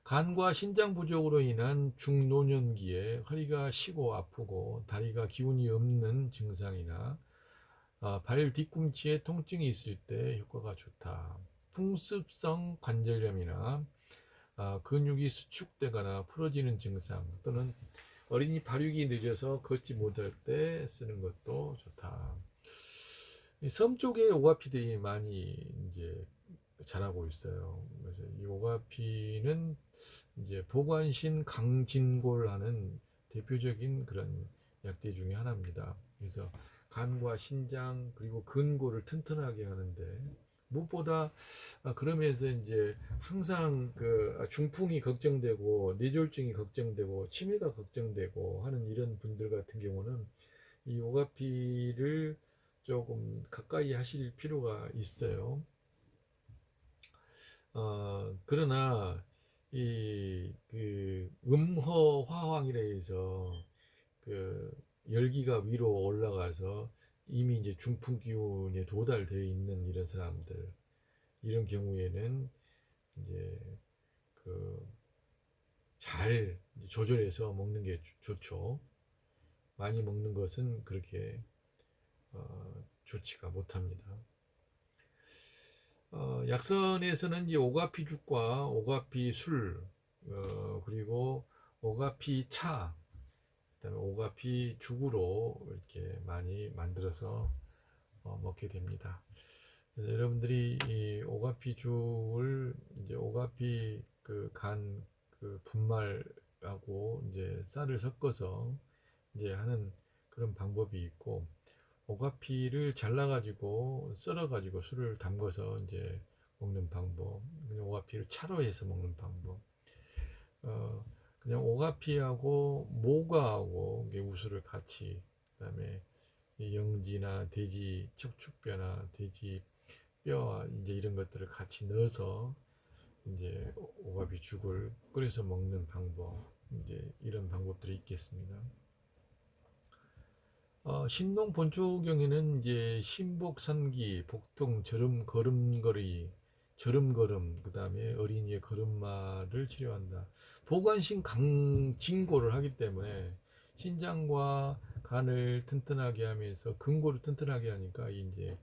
간과 신장 부족으로 인한 중노년기에 허리가 쉬고 아프고 다리가 기운이 없는 증상이나 발 뒤꿈치에 통증이 있을 때 효과가 좋다. 풍습성 관절염이나 근육이 수축되거나 풀어지는 증상 또는 어린이 발육이 늦어서 걷지 못할 때 쓰는 것도 좋다. 섬 쪽에 오가피들이 많이 이제 자라고 있어요. 그래서 이 오가피는 이제 보관신 강진골하는 대표적인 그런 약재 중에 하나입니다. 그래서 간과 신장 그리고 근골을 튼튼하게 하는데 무엇보다 그러면서 이제 항상 그 중풍이 걱정되고 뇌졸중이 걱정되고 치매가 걱정되고 하는 이런 분들 같은 경우는 이 오가피를 조금 가까이 하실 필요가 있어요. 그러나 그 음허 화황이라 해서 그 열기가 위로 올라가서 이미 이제 중풍 기운에 도달되어 있는 이런 사람들, 이런 경우에는 이제 그 잘 조절해서 먹는 게 좋죠. 많이 먹는 것은 그렇게 좋지가 못합니다. 약선에서는 이 오가피죽과 오가피술, 그리고 오가피차, 그다음에 오가피죽으로 이렇게 많이 만들어서 먹게 됩니다. 그래서 여러분들이 이 오가피죽을 이제 오가피 그 간 그 분말하고 이제 쌀을 섞어서 이제 하는 그런 방법이 있고, 오가피를 잘라가지고 썰어가지고 술을 담궈서 이제 먹는 방법, 그냥 오가피를 차로 해서 먹는 방법, 그냥 오가피하고 모과하고 우수를 같이, 그다음에 영지나 돼지 척추뼈나 돼지 뼈 이제 이런 것들을 같이 넣어서 이제 오가피 죽을 끓여서 먹는 방법, 이제 이런 방법들이 있겠습니다. 신농 본초경에는 이제 신복산기, 복통, 저름걸음, 그 다음에 어린이의 걸음마를 치료한다. 보관신 강진골을 하기 때문에 신장과 간을 튼튼하게 하면서 근골을 튼튼하게 하니까 이제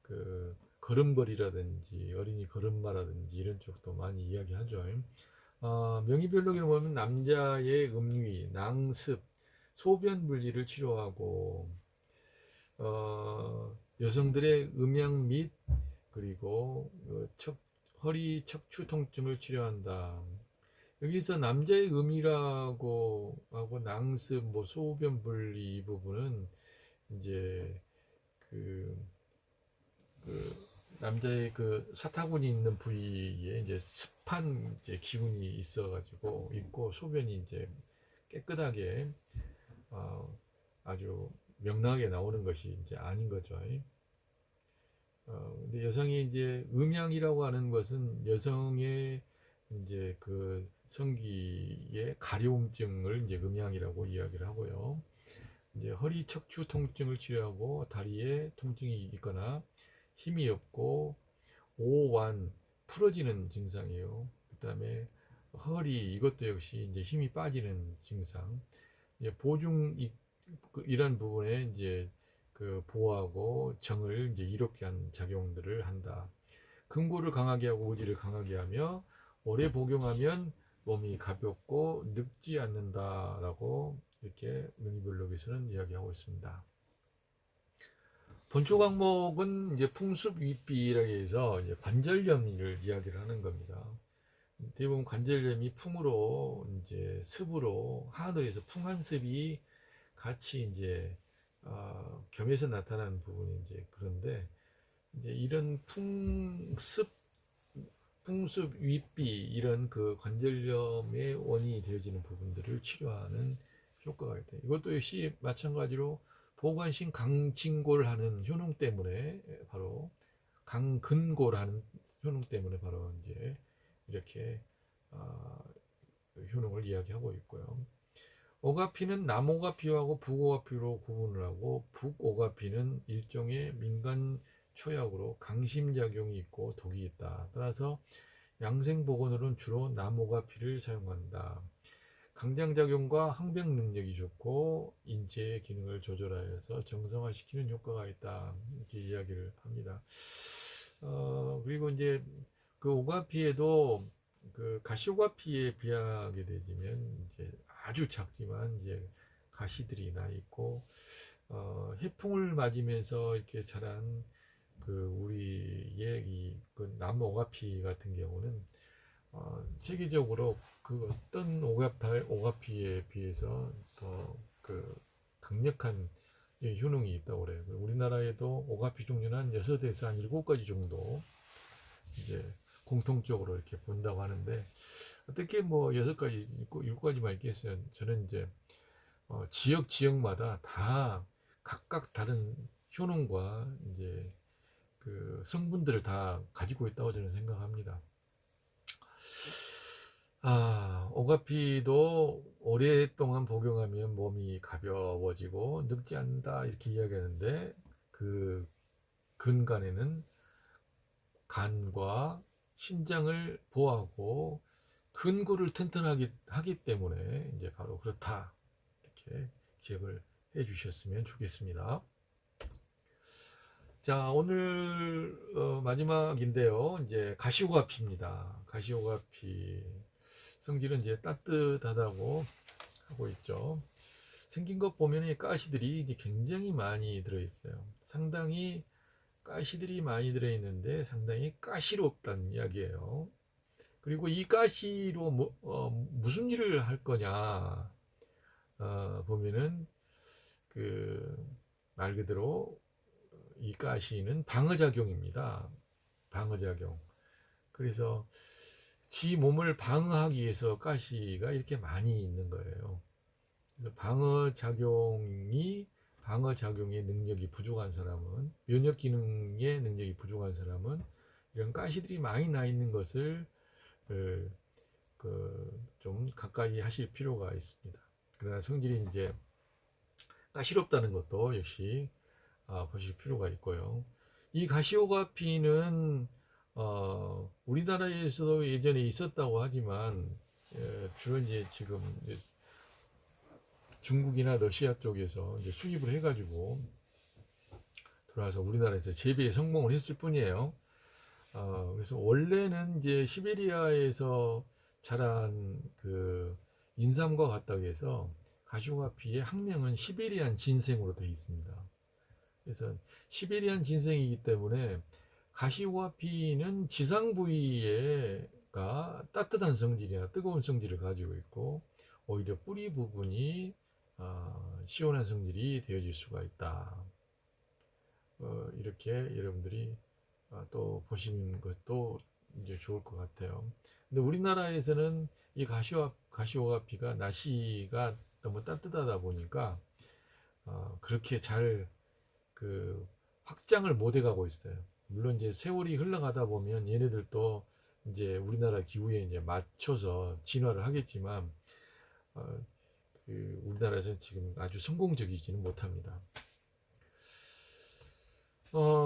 그 걸음걸이라든지 어린이 걸음마라든지 이런 쪽도 많이 이야기하죠. 명의별록에 보면 남자의 음위, 낭습, 소변 분리를 치료하고 여성들의 음양 및 그리고 허리 척추 통증을 치료한다. 여기서 남자의 음이라고 하고 낭습, 뭐 소변 분리 이 부분은 이제 그 그 남자의 그 사타구니 있는 부위에 이제 습한 이제 기운이 있어가지고 있고 소변이 이제 깨끗하게 아주 명랑하게 나오는 것이 이제 아닌 거죠. 근데 여성이 이제 음양이라고 하는 것은 여성의 이제 그 성기의 가려움증을 이제 음양이라고 이야기를 하고요. 이제 허리 척추 통증을 치료하고 다리에 통증이 있거나 힘이 없고 오완 풀어지는 증상이에요. 그다음에 허리 이것도 역시 이제 힘이 빠지는 증상. 이제 보중 이런 부분에 이제 그 보호하고 정을 이제 이롭게 한 작용들을 한다. 근골을 강하게 하고 오지를 강하게 하며 오래 복용하면 몸이 가볍고 늙지 않는다라고 이렇게 명의블록에서는 이야기하고 있습니다. 본초 강목은 이제 풍습위비라고 해서 이제 관절염을 이야기를 하는 겁니다. 대부분 관절염이 풍으로 이제 습으로 하늘에서 풍한습이 같이 이제 겸해서 나타나는 부분이 이제 그런데 이제 이런 풍습 윗비 이런 그 관절염의 원인이 되어지는 부분들을 치료하는 효과가 있다. 이것도 역시 마찬가지로 보관신 강진골하는 효능 때문에 바로 강근골하는 효능 때문에 바로 이제 이렇게 효능을 이야기하고 있고요. 오가피는 남오가피하고 북오가피로 구분을 하고 북오가피는 일종의 민간 초약으로 강심작용이 있고 독이 있다. 따라서 양생보건으로는 주로 남오가피를 사용한다. 강장작용과 항병 능력이 좋고 인체의 기능을 조절하여서 정상화시키는 효과가 있다. 이렇게 이야기를 합니다. 그리고 이제 그 오가피에도 그 가시오가피에 비하게 되지만 이제 아주 작지만 이제 가시들이 나 있고 해풍을 맞으면서 이렇게 자란 그 우리의 이그 남오가피 같은 경우는 세계적으로 그 어떤 오가피에 비해서 더 그 강력한 효능이 있다고 그래요. 우리나라에도 오가피 종류는 한 6에서 한 7가지 정도 이제 공통적으로 이렇게 본다고 하는데 어떻게 뭐 6가지, 7가지만 있겠어요. 저는 이제 지역마다 다 각각 다른 효능과 이제 그 성분들을 다 가지고 있다고 저는 생각합니다. 오가피도 오랫동안 복용하면 몸이 가벼워지고 늙지 않는다 이렇게 이야기하는데 그 근간에는 간과 신장을 보호하고 근골을 튼튼하게 하기 때문에 이제 바로 그렇다 이렇게 기억을 해 주셨으면 좋겠습니다. 자, 오늘 마지막인데요. 이제 가시오가피입니다. 가시오가피 성질은 이제 따뜻하다고 하고 있죠. 생긴 것 보면 가시들이 이제 굉장히 많이 들어있어요. 상당히 가시들이 많이 들어있는데 상당히 가시롭다는 이야기예요. 그리고 이 가시로 무슨 일을 할 거냐 보면은 그 말 그대로 이 가시는 방어작용입니다. 방어작용. 그래서 지 몸을 방어하기 위해서 가시가 이렇게 많이 있는 거예요. 그래서 방어작용의 능력이 부족한 사람은, 면역 기능의 능력이 부족한 사람은 이런 가시들이 많이 나 있는 것을 좀 가까이 하실 필요가 있습니다. 그러나 성질이 이제 가시롭다는 것도 역시 보실 필요가 있고요. 이 가시오가피는 우리나라에서도 예전에 있었다고 하지만 주로 이제 지금 이제 중국이나 러시아 쪽에서 이제 수입을 해가지고 들어와서 우리나라에서 재배에 성공을 했을 뿐이에요. 그래서 원래는 이제 시베리아에서 자란 그 인삼과 같다고 해서 가시오가피의 학명은 시베리안 진생으로 되어 있습니다. 그래서 시베리안 진생이기 때문에 가시오가피는 지상 부위가 따뜻한 성질이나 뜨거운 성질을 가지고 있고 오히려 뿌리 부분이 시원한 성질이 되어질 수가 있다. 이렇게 여러분들이 또 보시는 것도 이제 좋을 것 같아요. 근데 우리나라에서는 이 가시오와피가 날씨가 너무 따뜻하다 보니까 그렇게 잘 그 확장을 못 해가고 있어요. 물론 이제 세월이 흘러가다 보면 얘네들도 이제 우리나라 기후에 이제 맞춰서 진화를 하겠지만 어, 우리나라에서는 지금 아주 성공적이지는 못합니다.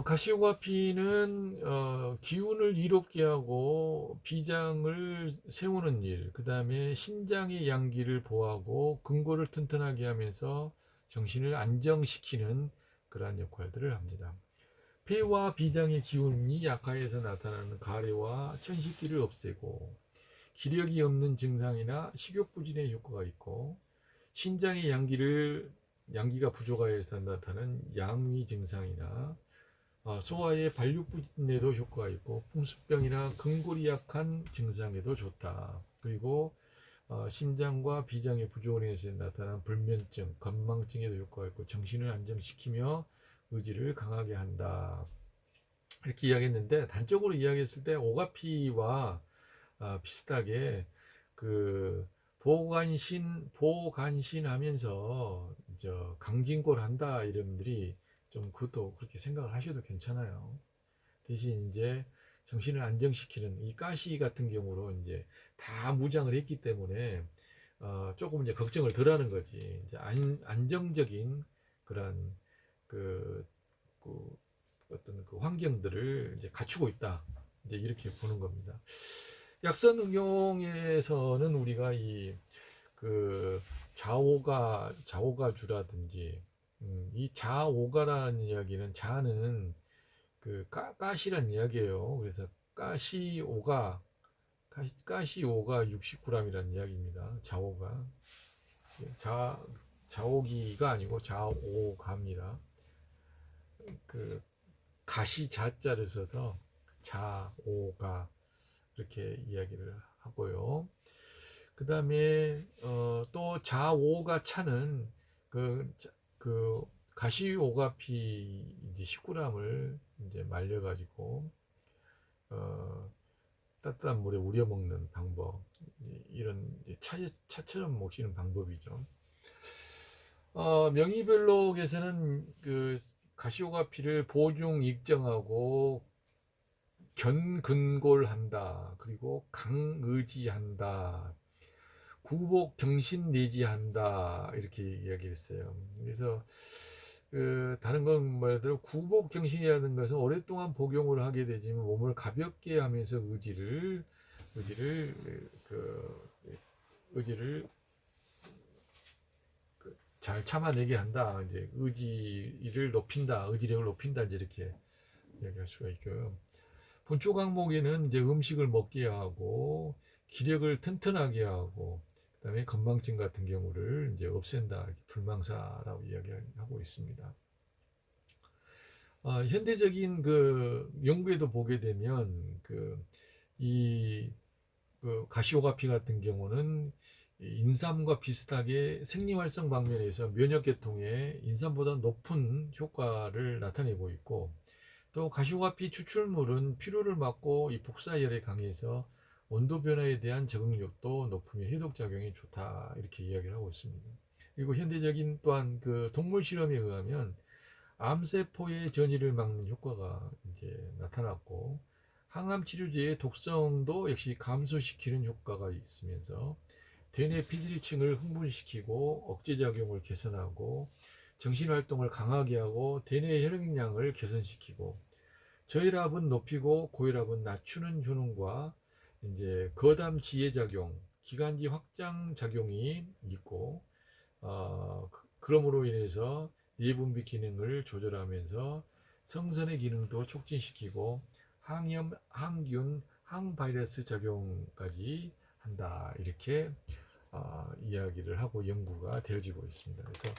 가시오와피는 기운을 이롭게 하고 비장을 세우는 일, 그 다음에 신장의 양기를 보호하고 근골을 튼튼하게 하면서 정신을 안정시키는 그러한 역할들을 합니다. 폐와 비장의 기운이 약화해서 나타나는 가래와 천식기를 없애고 기력이 없는 증상이나 식욕부진의 효과가 있고 신장의 양기가 부족하여서 나타나는 양위 증상이나 소화의 발육부진에도 효과가 있고 풍수병이나 근골이 약한 증상에도 좋다. 그리고 심장과 비장의 부족으로 인해서 나타난 불면증, 건망증에도 효과가 있고 정신을 안정시키며 의지를 강하게 한다. 이렇게 이야기했는데 단적으로 이야기했을 때 오가피와 비슷하게 그 보간신하면서 강진골 한다 이름들이 좀 그것도 그렇게 생각을 하셔도 괜찮아요. 대신 이제 정신을 안정시키는 이 가시 같은 경우로 이제 다 무장을 했기 때문에 조금 이제 걱정을 덜하는 거지. 이제 안정적인 그런 그, 그 어떤 그 환경들을 이제 갖추고 있다. 이제 이렇게 보는 겁니다. 약선 응용에서는 우리가 그 자오가주라든지 이 자오가라는 이야기는 자는 그 가시란 이야기예요. 그래서 가시오가 60g이라는 이야기입니다. 자오가 자오기가 아니고 자오가입니다. 그 가시 자자를 써서 자오가 이렇게 이야기를 하고요. 그 다음에 또 자오가 차는 그 가시오가피 이제 10g을 이제 말려가지고 따뜻한 물에 우려 먹는 방법, 이런 차처럼 먹시는 방법이죠. 명의별록에서는 그 가시오가피를 보중 익정하고 견근골한다, 그리고 강의지한다, 구복 경신내지한다 이렇게 이야기를 했어요. 그래서 다른 건 말대로 구복 경신이라는 것은 오랫동안 복용을 하게 되지만 몸을 가볍게 하면서 의지를 잘 참아내게 한다. 이제 의지력을 높인다 이제 이렇게 이야기할 수가 있고요. 본초 강목에는 이제 음식을 먹게 하고 기력을 튼튼하게 하고 그다음에 건망증 같은 경우를 이제 없앤다. 불망사라고 이야기하고 있습니다. 현대적인 그 연구에도 보게 되면 이 가시오가피 같은 경우는 인삼과 비슷하게 생리활성 방면에서 면역계통에 인삼보다 높은 효과를 나타내고 있고, 또 가시오가피 추출물은 피로를 막고 이 복사열에 강해서 온도 변화에 대한 적응력도 높으며 해독작용이 좋다 이렇게 이야기를 하고 있습니다. 그리고 현대적인 또한 그 동물 실험에 의하면 암세포의 전이를 막는 효과가 이제 나타났고, 항암 치료제의 독성도 역시 감소시키는 효과가 있으면서 대뇌 피질층을 흥분시키고 억제작용을 개선하고 정신활동을 강하게 하고 대뇌 혈액량을 개선시키고 저혈압은 높이고 고혈압은 낮추는 효능과 이제 거담 지혜 작용, 기관지 확장 작용이 있고, 그럼으로 인해서 뇌분비 기능을 조절하면서 성선의 기능도 촉진시키고 항염, 항균, 항바이러스 작용까지 한다 이렇게 이야기를 하고 연구가 되어지고 있습니다. 그래서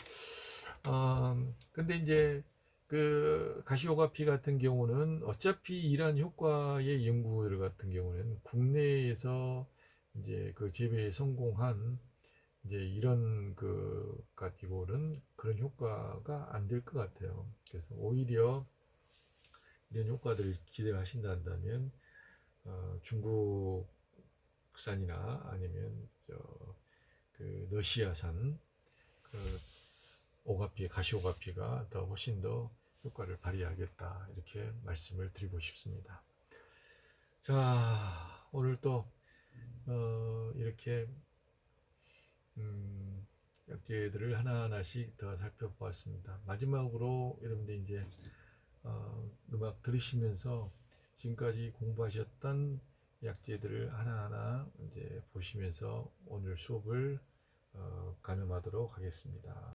근데 이제 그 가시오가피 같은 경우는 어차피 이러한 효과의 연구들 같은 경우는 국내에서 이제 그 재배에 성공한 이제 이런 그 가지고는 그런 효과가 안 될 것 같아요. 그래서 오히려 이런 효과들을 기대하신다면 중국산이나 아니면 그 러시아산 그 오가피, 가시오가피가 더 훨씬 더 효과를 발휘하겠다 이렇게 말씀을 드리고 싶습니다. 자, 오늘 또 이렇게 약재들을 하나하나씩 더 살펴보았습니다. 마지막으로 여러분들 이제 음악 들으시면서 지금까지 공부하셨던 약재들을 하나하나 이제 보시면서 오늘 수업을 가늠하도록 하겠습니다.